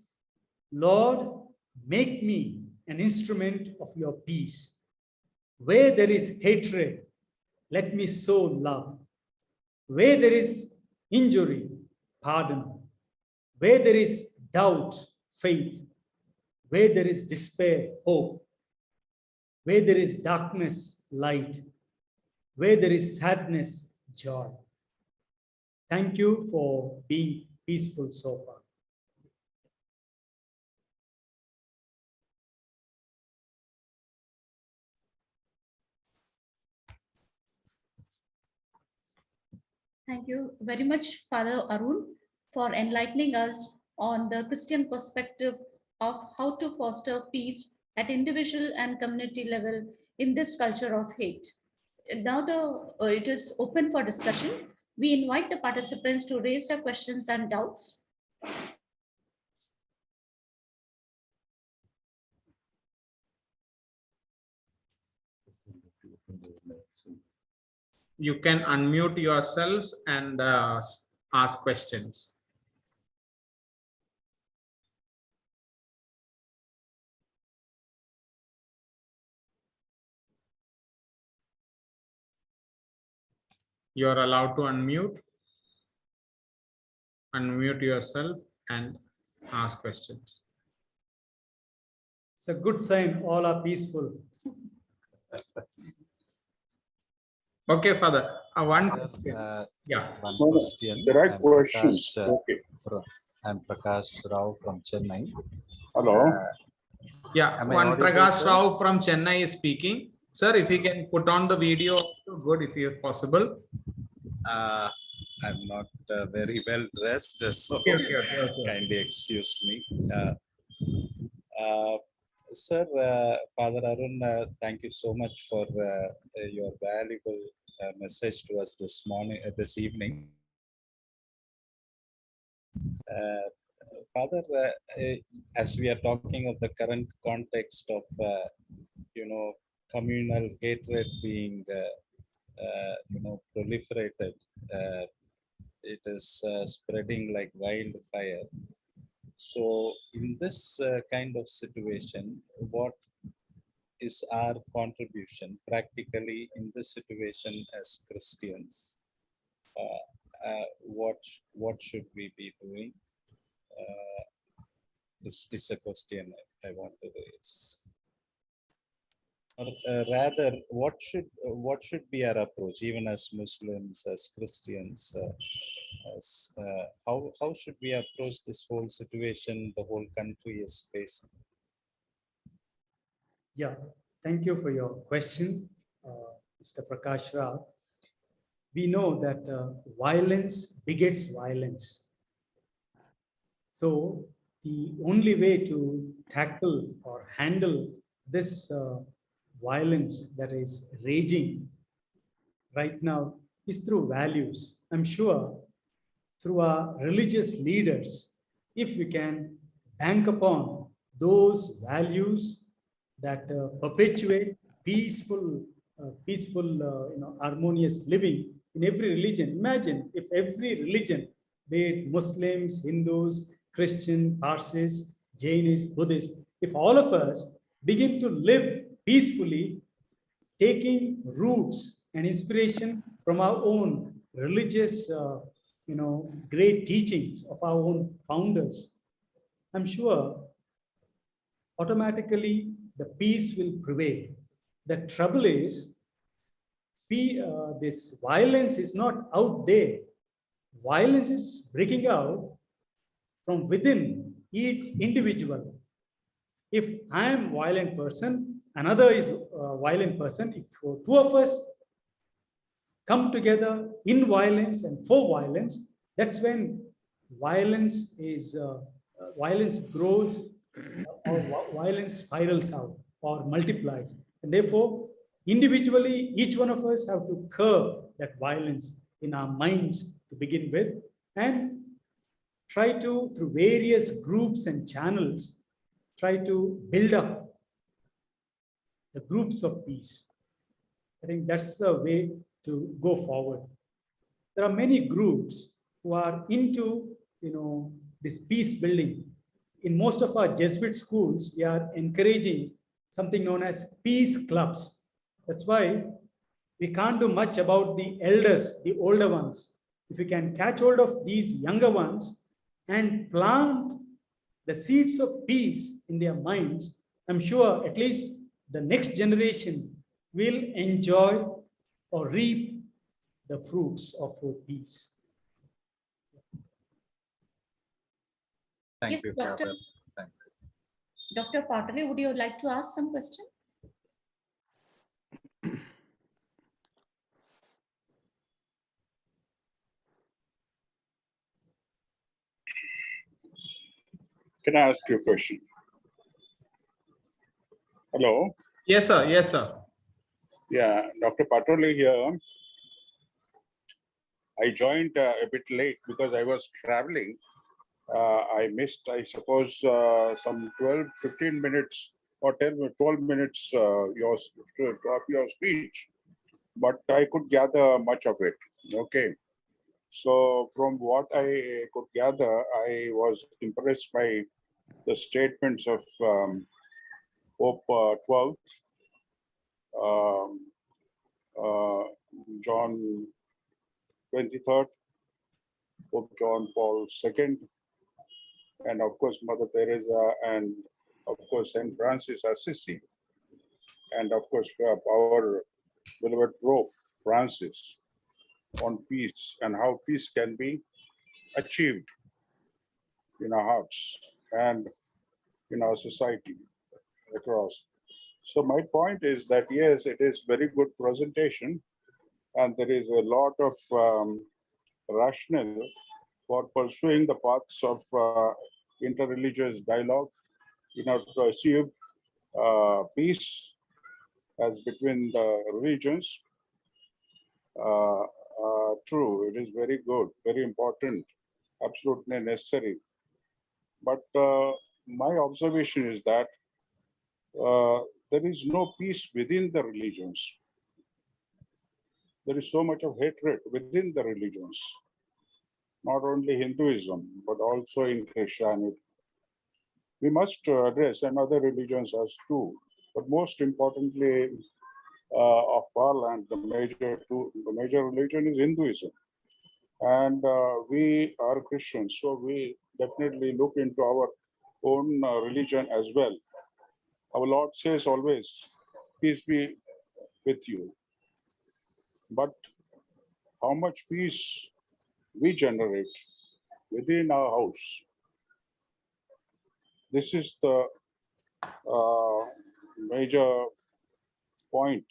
S3: Lord, make me an instrument of your peace. Where there is hatred, let me sow love. Where there is injury, pardon. Where there is doubt, faith. Where there is despair, hope. Where there is darkness, light. Where there is sadness, joy. Thank you for being peaceful so far.
S2: Thank you very much, Father Arun, for enlightening us on the Christian perspective of how to foster peace at individual and community level in this culture of hate. Now it is open for discussion. We invite the participants to raise their questions and doubts.
S4: You can unmute yourselves and ask questions. You are allowed to unmute yourself and ask questions.
S3: It's a good sign, all are peaceful.
S4: Okay, Father. One
S5: question.
S4: Yeah.
S5: One question.
S1: There are
S5: I'm
S1: questions.
S5: Prakash,
S1: Okay.
S5: I'm Prakash Rao from Chennai.
S1: Hello.
S4: Yeah,
S5: Am I
S4: one
S5: audible,
S4: Prakash
S5: sir?
S4: Rao from Chennai is speaking. Sir, if you can put on the video, also good if you possible.
S5: I'm not very well dressed, so
S4: Okay.
S5: kindly excuse me. Sir, Father Arun, thank you so much for your valuable message to us this morning, this evening. Father, as we are talking of the current context of, communal hatred being, proliferated, it is spreading like wildfire. So in this kind of situation, what is our contribution practically in this situation as Christians? What should we be doing? This is a question I want to raise. Or rather, what should be our approach, even as Muslims, as Christians? How should we approach this whole situation the whole country is facing?
S3: Yeah, thank you for your question, Mr. Prakash Rao. We know that violence begets violence. So the only way to tackle or handle this violence that is raging right now is through values. I'm sure through our religious leaders, if we can bank upon those values that perpetuate peaceful, harmonious living in every religion. Imagine if every religion, be it Muslims, Hindus, Christian, Parsis, Jainis, Buddhists, if all of us begin to live peacefully, taking roots and inspiration from our own religious, great teachings of our own founders, I'm sure automatically the peace will prevail. The trouble is, this violence is not out there. Violence is breaking out from within each individual. If I am a violent person, another is a violent person. If two of us come together in violence and for violence, that's when violence grows or violence spirals out or multiplies. And therefore, individually, each one of us have to curb that violence in our minds to begin with, and try to, through various groups and channels, try to build up the groups of peace. I think that's the way to go forward. There are many groups who are into, this peace building. In most of our Jesuit schools, we are encouraging something known as peace clubs. That's why we can't do much about the elders, the older ones. If we can catch hold of these younger ones and plant the seeds of peace in their minds, I'm sure at least the next generation will enjoy or reap the fruits of peace.
S5: Thank
S2: Yes,
S5: you,
S2: Doctor.
S5: Father. Thank you.
S2: Dr. Patale, would you like to ask some question?
S6: Can I ask you a question? Hello.
S4: Yes, sir. Yes, sir.
S6: Yeah, Dr. Patoli here. I joined a bit late because I was traveling. I missed, I suppose, some 12, 15 minutes or 10 or 12 minutes of your speech, but I could gather much of it. Okay. So from what I could gather, I was impressed by the statements of Pope 12, um, uh, John 23rd, Pope John Paul II, and of course Mother Teresa, and of course Saint Francis Assisi, and of course our beloved Pope Francis on peace and how peace can be achieved in our hearts and in our society across. So my point is that yes, it is very good presentation, and there is a lot of rationale for pursuing the paths of interreligious dialogue in order to achieve peace as between the religions. True, it is very good, very important, absolutely necessary. But my observation is that there is no peace within the religions. There is so much of hatred within the religions, not only Hinduism, but also in Christianity. We must address, and other religions as too, but most importantly, of our land, the major religion is Hinduism. And we are Christians, so we definitely look into our own religion as well. Our Lord says always, peace be with you. But how much peace we generate within our house? This is the major point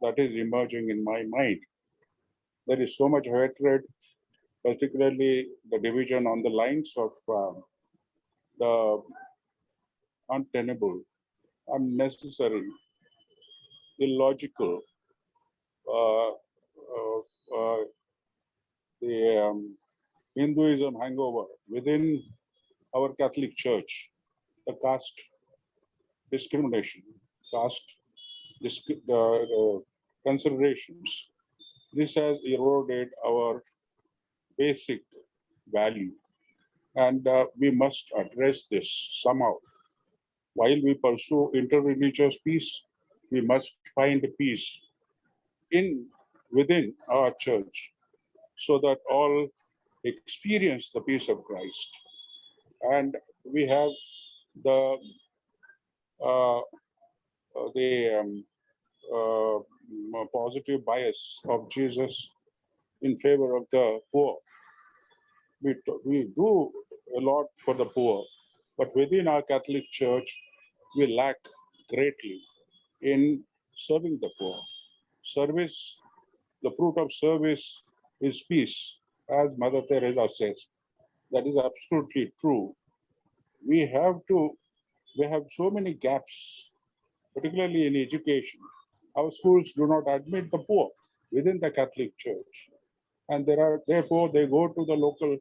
S6: that is emerging in my mind. There is so much hatred, particularly the division on the lines of the untenable, unnecessary, illogical, uh, the Hinduism hangover within our Catholic Church, the caste discrimination, the considerations. This has eroded our basic value, and we must address this somehow. While we pursue interreligious peace, we must find peace within our church, so that all experience the peace of Christ. And we have the uh, positive bias of Jesus in favor of the poor. We do a lot for the poor, but within our Catholic Church, we lack greatly in serving the poor. Service, the fruit of service is peace, as Mother Teresa says. That is absolutely true. We have so many gaps, particularly in education. Our schools do not admit the poor within the Catholic Church. And therefore, they go to the local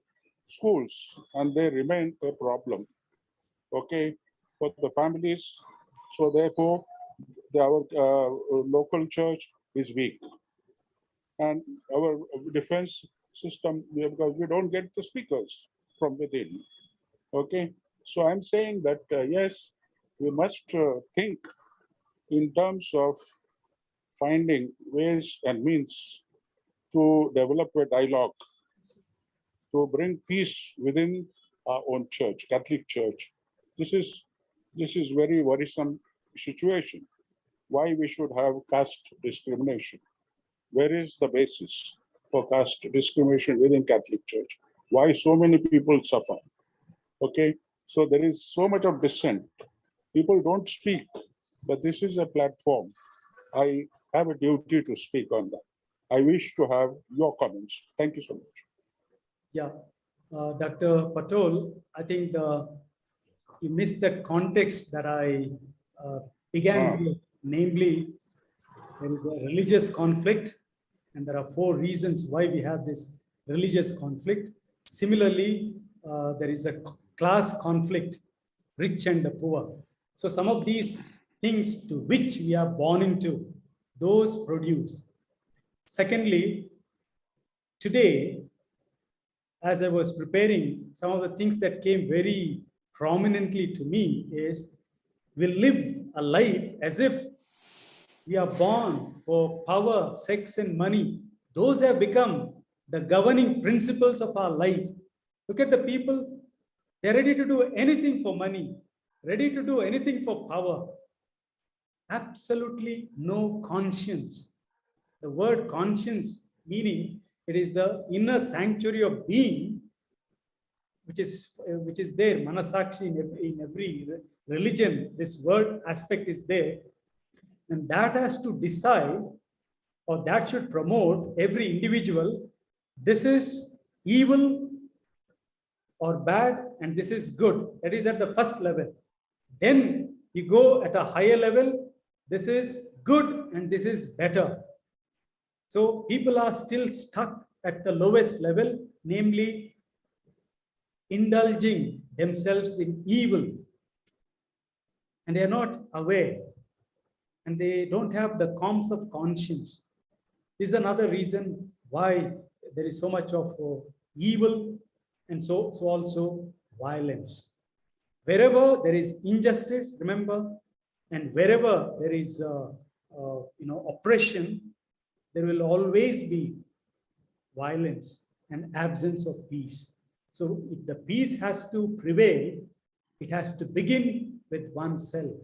S6: schools and they remain a problem, okay, for the families. So therefore, our local church is weak. And our defense system, because we don't get the speakers from within, okay. So I'm saying that, yes, we must think in terms of finding ways and means to develop a dialogue, to bring peace within our own church, Catholic Church. This is very worrisome situation. Why we should have caste discrimination? Where is the basis for caste discrimination within Catholic Church? Why so many people suffer? Okay, So there is so much of dissent. People don't speak, but this is a platform. I have a duty to speak on that. I wish to have your comments. Thank you so much.
S3: Yeah, Dr. Patel, I think you missed the context that I began with, namely, there is a religious conflict, and there are 4 reasons why we have this religious conflict. Similarly, there is a class conflict, rich and the poor. So some of these things to which we are born into, those produce. Secondly, today, as I was preparing, some of the things that came very prominently to me is we live a life as if we are born for power, sex, and money. Those have become the governing principles of our life. Look at the people, they're ready to do anything for money, ready to do anything for power. Absolutely no conscience. The word conscience meaning it is the inner sanctuary of being, which is there, manasakshi in every religion. This word aspect is there, and that has to decide, or that should promote every individual. This is evil or bad, and this is good. That is at the first level. Then you go at a higher level. This is good and this is better. So people are still stuck at the lowest level, namely indulging themselves in evil. And they are not aware. And they don't have the qualms of conscience. This is another reason why there is so much of evil and so also violence. Wherever there is injustice, remember, and wherever there is oppression, there will always be violence and absence of peace. So if the peace has to prevail, it has to begin with oneself.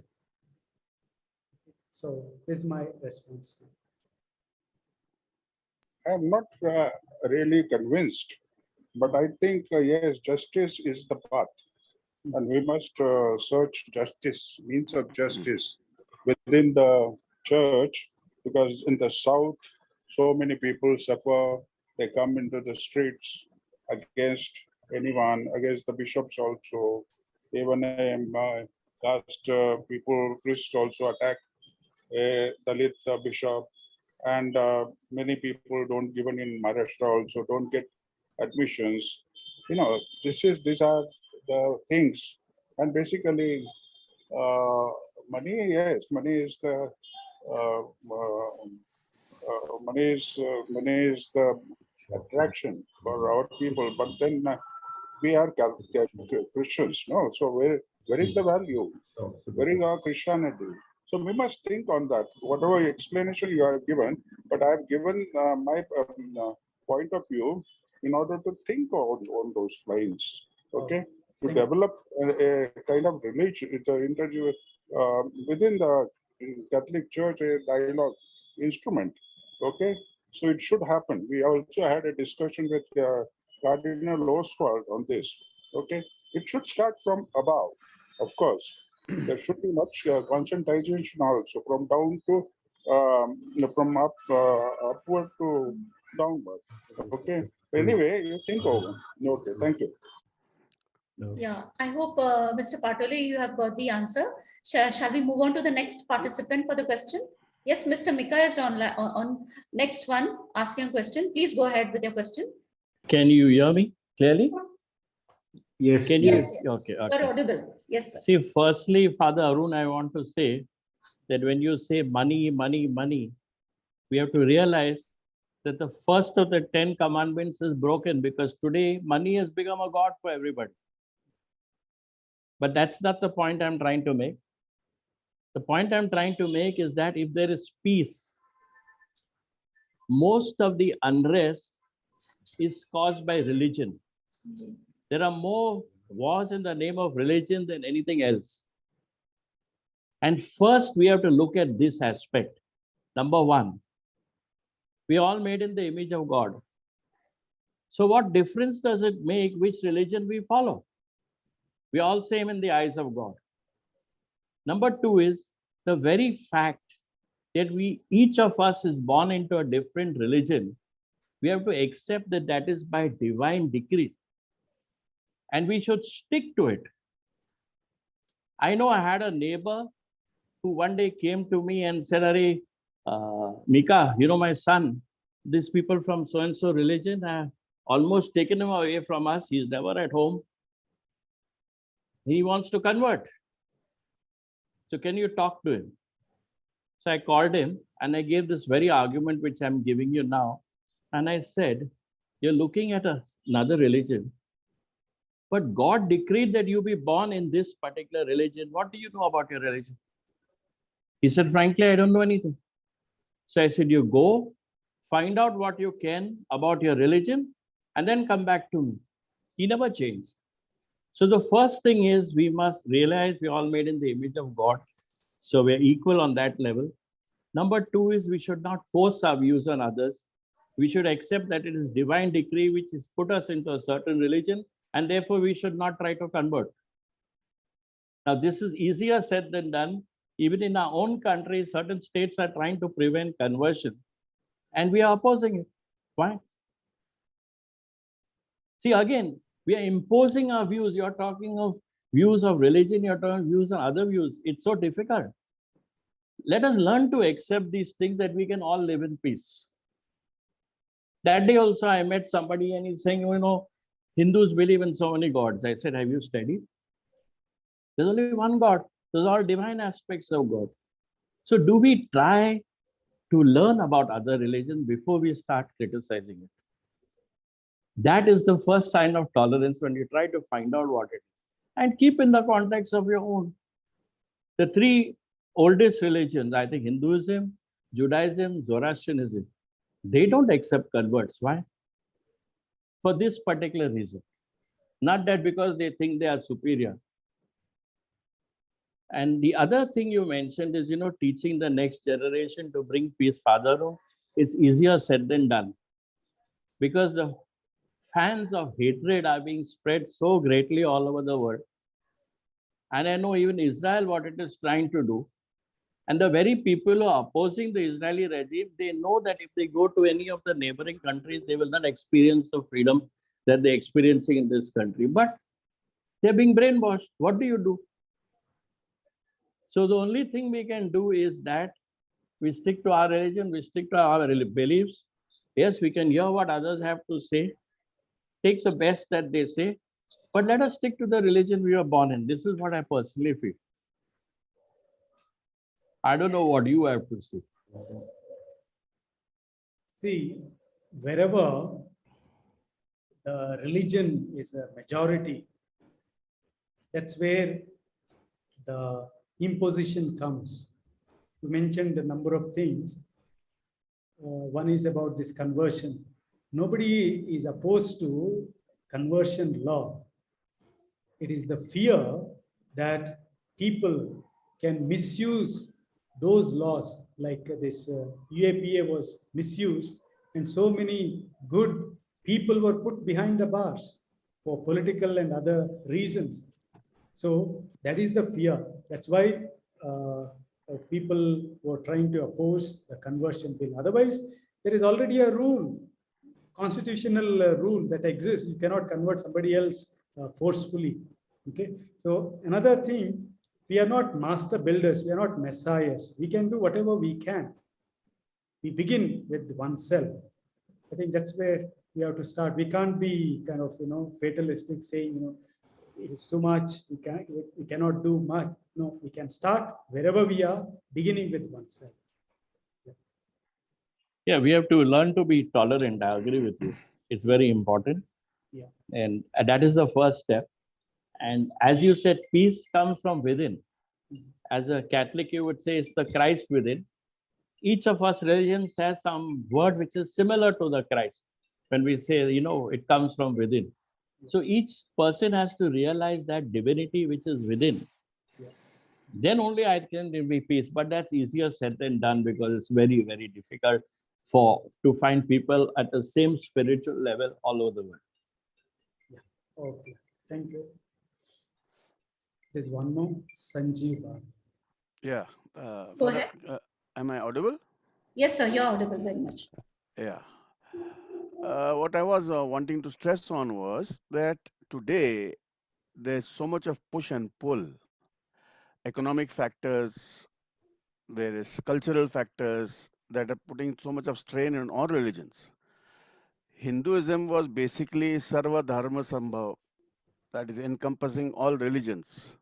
S3: So this is my response.
S6: I'm not really convinced, but I think, yes, justice is the path. And we must search justice, means of justice within the church, because in the South, so many people suffer. They come into the streets against anyone, against the bishops also. Even caste people, priests also attack a Dalit bishop. And many people don't, given in Maharashtra also, don't get admissions. These are the things. And basically, money, yes, money is the money is the attraction for our people. But then we are Christians, no? So where is the value? Where is our Christianity? So we must think on that. Whatever explanation you have given, but I have given my point of view in order to think on those lines. Okay, to develop a kind of religion, it's an interview within the Catholic Church, a dialogue instrument. Okay, so it should happen. We also had a discussion with Cardinal Oswald on this. Okay, it should start from above, of course. There should be much concentration also from down to from upward to downward. Okay. Anyway, you think over. Okay. Thank you.
S2: Yeah, I hope Mr. Patole, you have got the answer. Shall we move on to the next participant for the question? Yes, Mr. Mika is on next one asking a question. Please go ahead with your question.
S7: Can you hear me clearly?
S1: Yes.
S7: Can you?
S2: Yes,
S7: Okay.
S2: you're audible. Yes, sir.
S7: See, firstly, Father Arun, I want to say that when you say money, money, money, we have to realize that the first of the 10 commandments is broken, because today money has become a god for everybody. But that's not the point I'm trying to make. The point I'm trying to make is that if there is peace, most of the unrest is caused by religion. There are more wars in the name of religion than anything else. And first, we have to look at this aspect. Number one, we are all made in the image of God. So what difference does it make which religion we follow? We are all same in the eyes of God. Number two is the very fact that each of us is born into a different religion. We have to accept that that is by divine decree. And we should stick to it. I know I had a neighbor who one day came to me and said, Are, Mika, you know, my son, these people from so-and-so religion have almost taken him away from us. He's never at home. He wants to convert. So can you talk to him? So I called him and I gave this very argument which I'm giving you now. And I said, you're looking at another religion, but God decreed that you be born in this particular religion. What do you know about your religion? He said, frankly, I don't know anything. So I said, you go, find out what you can about your religion, and then come back to me. He never changed. So the first thing is we must realize we're all made in the image of God. So we're equal on that level. Number two is we should not force our views on others. We should accept that it is divine decree which has put us into a certain religion, and therefore we should not try to convert. Now, this is easier said than done. Even in our own country, certain states are trying to prevent conversion, and we are opposing it. Why? See, again, we are imposing our views. You're talking of views of religion, you're talking views on other views. It's so difficult. Let us learn to accept these things that we can all live in peace. That day also I met somebody and he's saying, you know, Hindus believe in so many gods. I said, have you studied? There's only one God. Those are all divine aspects of God. So do we try to learn about other religions before we start criticizing it? That is the first sign of tolerance, when you try to find out what it is. And keep in the context of your own. The three oldest religions, I think Hinduism, Judaism, Zoroastrianism, they don't accept converts. Why? For this particular reason. Not that because they think they are superior. And the other thing you mentioned is, you know, teaching the next generation to bring peace. Father, it's easier said than done. Because the fans of hatred are being spread so greatly all over the world. And I know even Israel, what it is trying to do. And the very people who are opposing the Israeli regime, they know that if they go to any of the neighboring countries, they will not experience the freedom that they're experiencing in this country. But they're being brainwashed. What do you do? So the only thing we can do is that we stick to our religion, we stick to our beliefs. Yes, we can hear what others have to say, take the best that they say, but let us stick to the religion we were born in. This is what I personally feel. I don't know what you have to say.
S3: See, wherever the religion is a majority, that's where the imposition comes. You mentioned a number of things. One is about this conversion. Nobody is opposed to conversion law. It is the fear that people can misuse those laws, like this UAPA was misused, and so many good people were put behind the bars for political and other reasons. So that is the fear. That's why people were trying to oppose the conversion bill. Otherwise, there is already a rule, constitutional rule that exists. You cannot convert somebody else forcefully. Okay. So another thing, we are not master builders. We are not messiahs. We can do whatever we can. We begin with oneself. I think that's where we have to start. We can't be kind of, fatalistic, saying, it is too much. We cannot do much. No, we can start wherever we are, beginning with oneself.
S7: Yeah, we have to learn to be tolerant. I agree with you. It's very important.
S3: Yeah.
S7: And that is the first step. And as you said, peace comes from within. As a Catholic, you would say it's the Christ within. Each of us religions has some word which is similar to the Christ. When we say, it comes from within. So each person has to realize that divinity which is within.
S3: Yeah.
S7: Then only I can be peace. But that's easier said than done, because it's very, very difficult to find people at the same spiritual level all over the world.
S3: Yeah. Okay. Thank you. There's one more, Sanjeev.
S8: Yeah.
S2: Go
S8: Father,
S2: ahead.
S8: am I audible?
S2: Yes, sir, you're audible very much.
S8: Yeah. What I was wanting to stress on was that today there's so much of push and pull, economic factors, various cultural factors that are putting so much of strain on all religions. Hinduism was basically Sarva Dharma Sambhav, that is encompassing all religions.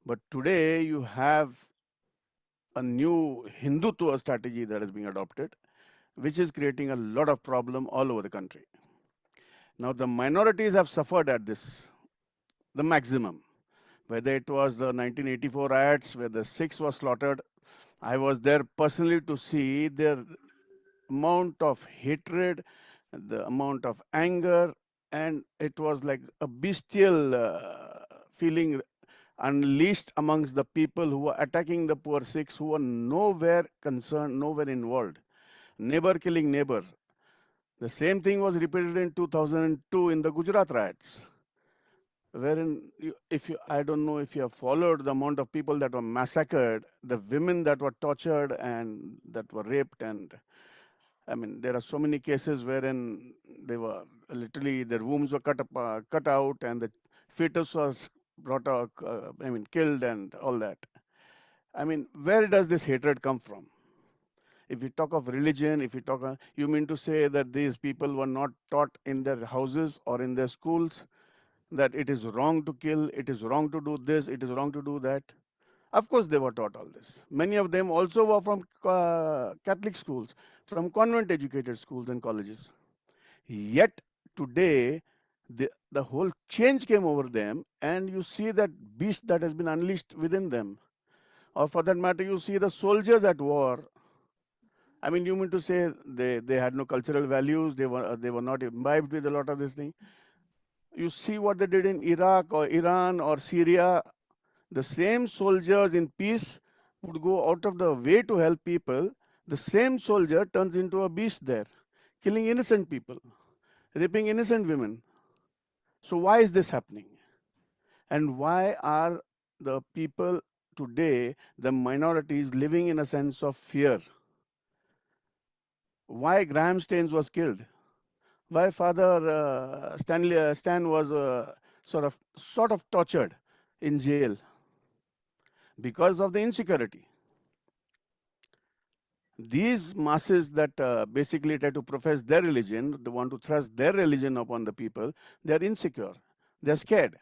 S8: But today you have a new Hindutva strategy that is being adopted, which is creating a lot of problem all over the country. Now the minorities have suffered at this, the maximum. Whether it was the 1984 riots where the Sikhs were slaughtered, I was there personally to see their amount of hatred, the amount of anger, and it was like a bestial feeling unleashed amongst the people who were attacking the poor Sikhs who were nowhere concerned, nowhere involved. Neighbor killing neighbor. The same thing was repeated in 2002 in the Gujarat riots, wherein if you, I don't know if you have followed the amount of people that were massacred, the women that were tortured and that were raped, and I mean there are so many cases wherein they were literally their wombs were cut out, and the fetus was brought out, I mean killed and all that. I mean, where does this hatred come from? If we talk of religion, if we talk, you mean to say that these people were not taught in their houses or in their schools that it is wrong to kill, it is wrong to do this, it is wrong to do that? Of course, they were taught all this. Many of them also were from Catholic schools, from convent educated schools and colleges. Yet today, the whole change came over them, and you see that beast that has been unleashed within them. Or for that matter, you see the soldiers at war. I mean, you mean to say they had no cultural values, they were not imbibed with a lot of this thing. You see what they did in Iraq or Iran or Syria. The same soldiers in peace would go out of the way to help people. The same soldier turns into a beast there, killing innocent people, raping innocent women. So why is this happening? And why are the people today, the minorities, living in a sense of fear? Why Graham Staines was killed? Why Father Stan was sort of tortured in jail? Because of the insecurity. These masses that basically try to profess their religion, they want to thrust their religion upon the people, they are insecure. They are scared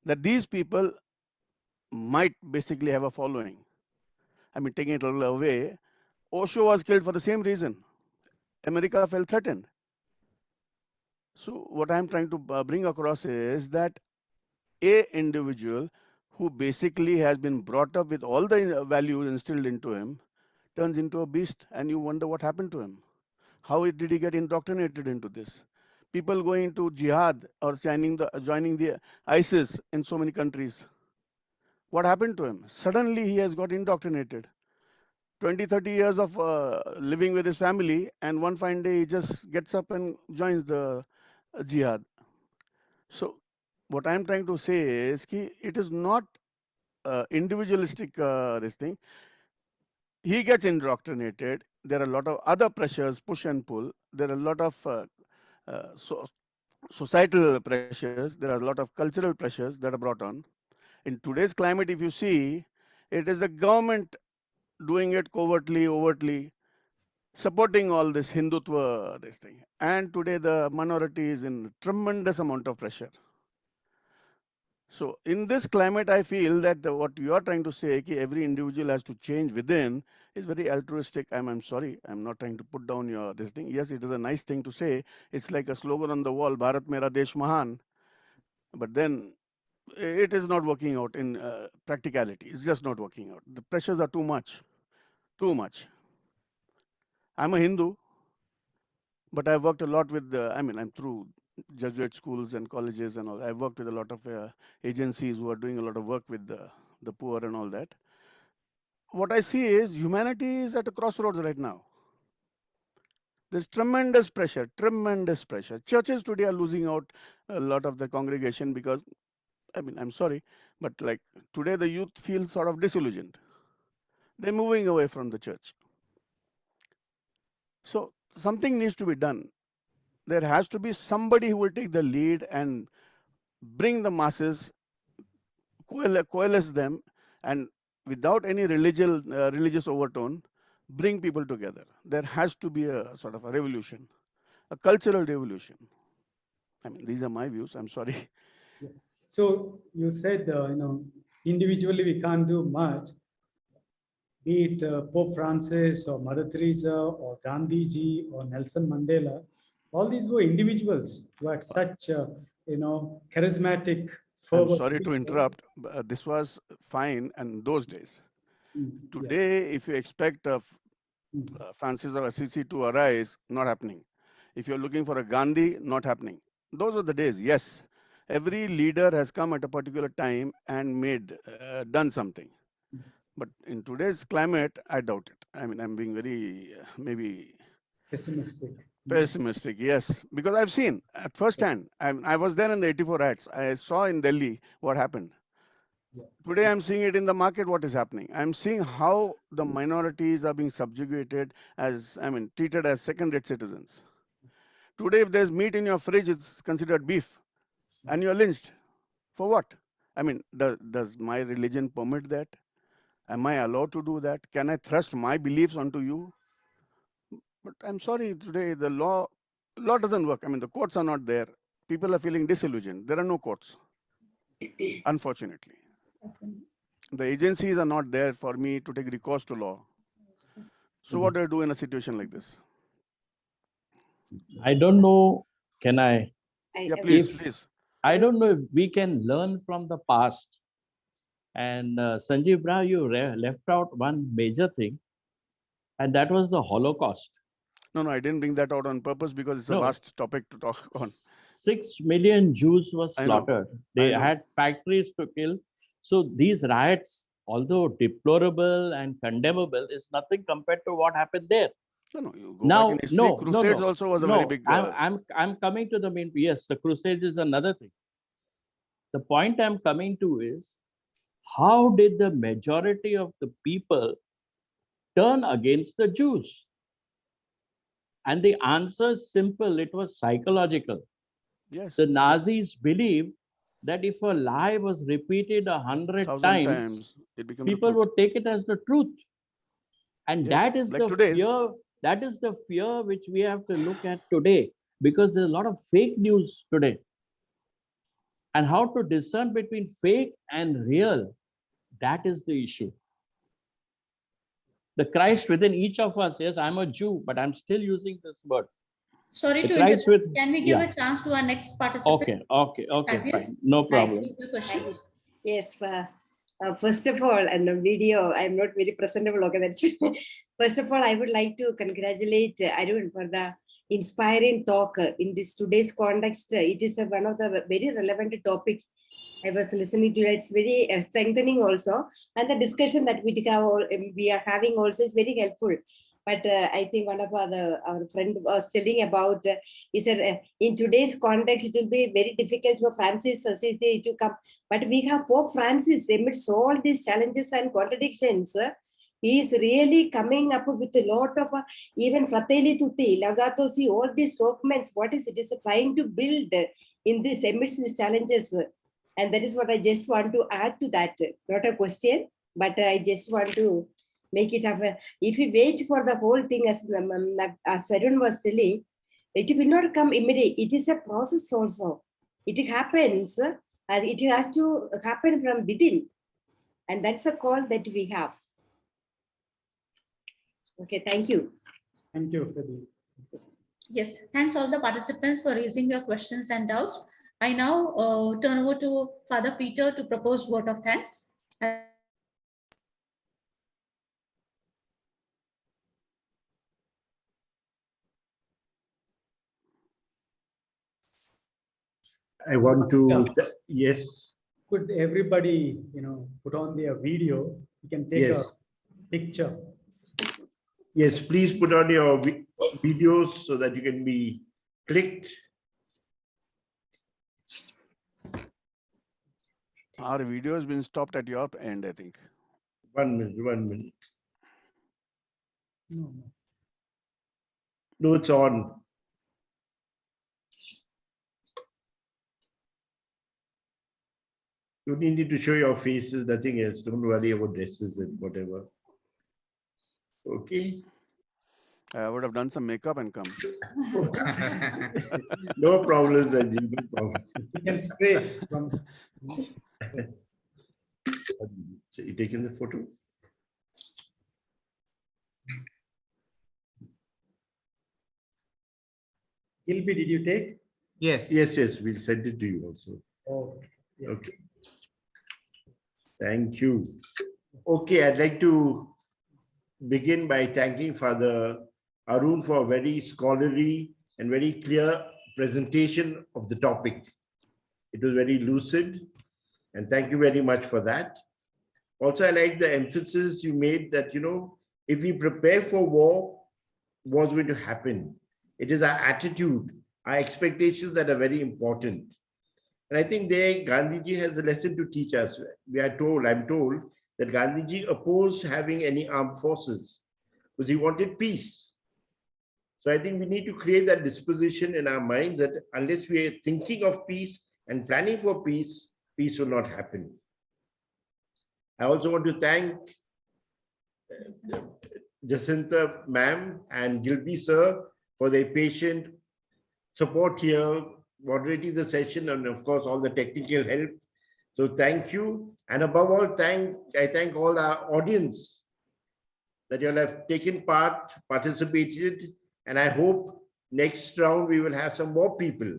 S8: that these people might basically have a following. I mean, taking it a little away, Osho was killed for the same reason. America felt threatened. So what I'm trying to bring across is that a individual who basically has been brought up with all the values instilled into him turns into a beast, and you wonder what happened to him. How did he get indoctrinated into this? People going to jihad or joining the ISIS in so many countries. What happened to him? Suddenly he has got indoctrinated. 20, 30 years of living with his family, and one fine day he just gets up and joins the jihad. So what I'm trying to say is ki it is not individualistic this thing. He gets indoctrinated. There are a lot of other pressures, push and pull. There are a lot of societal pressures. There are a lot of cultural pressures that are brought on. In today's climate, if you see, it is the government doing it covertly, overtly, supporting all this Hindutva, this thing. And today the minority is in tremendous amount of pressure. So in this climate, I feel that what you are trying to say, ki every individual has to change within, is very altruistic. I'm sorry, I'm not trying to put down your this thing. Yes, it is a nice thing to say. It's like a slogan on the wall, Bharat Mera Desh Mahan. But then it is not working out in practicality. It's just not working out. The pressures are too much, too much. I'm a Hindu, but I've worked a lot with I mean, I'm through Jesuit schools and colleges and all. I've worked with a lot of agencies who are doing a lot of work with the poor and all that. What I see is humanity is at a crossroads right now. There's tremendous pressure, tremendous pressure. Churches today are losing out a lot of the congregation because I mean, I'm sorry, but like today the youth feel sort of disillusioned. They're moving away from the church. So something needs to be done. There has to be somebody who will take the lead and bring the masses, coalesce them, and without any religious overtone, bring people together. There has to be a sort of a revolution, a cultural revolution. I mean, these are my views. I'm sorry.
S3: Yeah. So you said, individually we can't do much, be it Pope Francis or Mother Teresa or Gandhiji or Nelson Mandela. All these were individuals who had such, charismatic
S8: I'm
S3: fervor.
S8: sorry to interrupt. This was fine in those days. Today, if you expect Francis of Assisi to arise, not happening. If you're looking for a Gandhi, not happening. Those are the days. Yes, every leader has come at a particular time and done something. But in today's climate, I doubt it. I mean, I'm being very maybe
S3: Pessimistic.
S8: pessimistic. Yes, because I've seen at first hand. I was there in the 84 riots. I saw in Delhi what happened.
S3: Yeah.
S8: Today, I'm seeing it in the market. What is happening? I'm seeing how the minorities are being subjugated treated as second-rate citizens. Today, if there's meat in your fridge, it's considered beef, and you're lynched. For what? I mean, does my religion permit that? Am I allowed to do that? Can I thrust my beliefs onto you? But I'm sorry, today the law doesn't work. I mean, the courts are not there. People are feeling disillusioned. There are no courts, unfortunately. The agencies are not there for me to take recourse to law. So what do I do in a situation like this?
S7: I don't know, can I?
S8: Yeah, please,
S7: If-
S8: please.
S7: I don't know if we can learn from the past. And Sanjeev Rao, you left out one major thing, and that was the Holocaust.
S8: No, I didn't bring that out on purpose because it's a
S7: No.
S8: vast topic to talk on.
S7: 6 million Jews were
S8: I know.
S7: slaughtered. They had factories to kill. So these riots, although deplorable and condemnable, is nothing compared to what happened there.
S8: No, you go back in history. Crusades also was a very big.
S7: I'm coming to the main. Yes, the Crusades is another thing. The point I'm coming to is, how did the majority of the people turn against the Jews? And the answer is simple. It was psychological.
S8: Yes.
S7: The Nazis believed that if a lie was repeated 100 times, people would take it as the truth. And that is the fear. That is the fear which we have to look at today, because there's a lot of fake news today. And how to discern between fake and real, that is the issue. The Christ within each of us, yes, I'm a Jew, but I'm still using this word.
S2: Sorry to interrupt. Can we give a chance to our next participant?
S7: Okay, fine. No problem.
S9: Yes, first of all, and the video, I'm not very presentable. Okay, that's first of all, I would like to congratulate Arun for the inspiring talk in this today's context. It is one of the very relevant topics I was listening to. It's very strengthening also, and the discussion that we are having also is very helpful. But I think one of our friend was telling about is that in today's context it will be very difficult for Francis Assisi to come. But we have Pope Francis amidst all these challenges and contradictions. He is really coming up with a lot of even Fratelli Tutti, Laudato Si, all these documents. What is it? Is trying to build in this amidst these challenges. And that is what I just want to add to that. Not a question, but I just want to make it up. If you wait for the whole thing, as Arun was telling, it will not come immediately. It is a process also. It happens, it has to happen from within. And that's a call that we have. Okay, thank you.
S3: Thank you, Fadi.
S2: Yes, thanks all the participants for raising your questions and doubts. I now turn over to Father Peter to propose vote of thanks.
S1: I want to, yes.
S3: Could everybody, put on their video? You can take a picture.
S1: Yes, please put on your videos so that you can be clicked.
S8: Our video has been stopped at your end, I think.
S1: 1 minute, 1 minute.
S3: No, no.
S1: No, it's on. You need to show your faces, nothing else. Don't worry about dresses and whatever. Okay.
S8: I would have done some makeup and come.
S1: No problems, Ajit, no problem.
S3: You can spray from.
S1: So you taken the photo?
S3: Gilby, did you take?
S4: Yes.
S1: Yes, yes, we'll send it to you also.
S3: Oh, yeah.
S1: Okay. Thank you. Okay, I'd like to begin by thanking Father Arun for a very scholarly and very clear presentation of the topic. It was very lucid, and thank you very much for that. Also, I like the emphasis you made that, if we prepare for war, what's going to happen? It is our attitude, our expectations that are very important. And I think there Gandhiji has a lesson to teach us. I'm told that Gandhiji opposed having any armed forces because he wanted peace. So I think we need to create that disposition in our minds that unless we are thinking of peace and planning for peace, peace will not happen. I also want to thank Jacinta ma'am and Gilby sir for their patient support here, moderating the session, and of course all the technical help. So thank you. And above all, I thank all our audience that you all have taken part, participated, and I hope next round we will have some more people.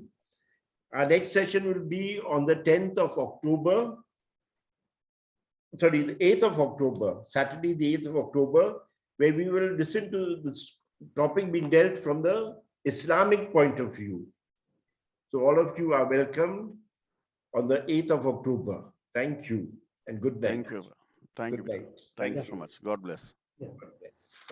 S1: Our next session will be on the 10th of October. Sorry, the 8th of October, Saturday, the 8th of October, where we will listen to this topic being dealt from the Islamic point of view. So all of you are welcome on the 8th of October. Thank you and good night.
S8: Thank you. Thank you.
S1: Good night.
S8: Thank you so much. God bless.
S3: Yeah.
S1: God bless.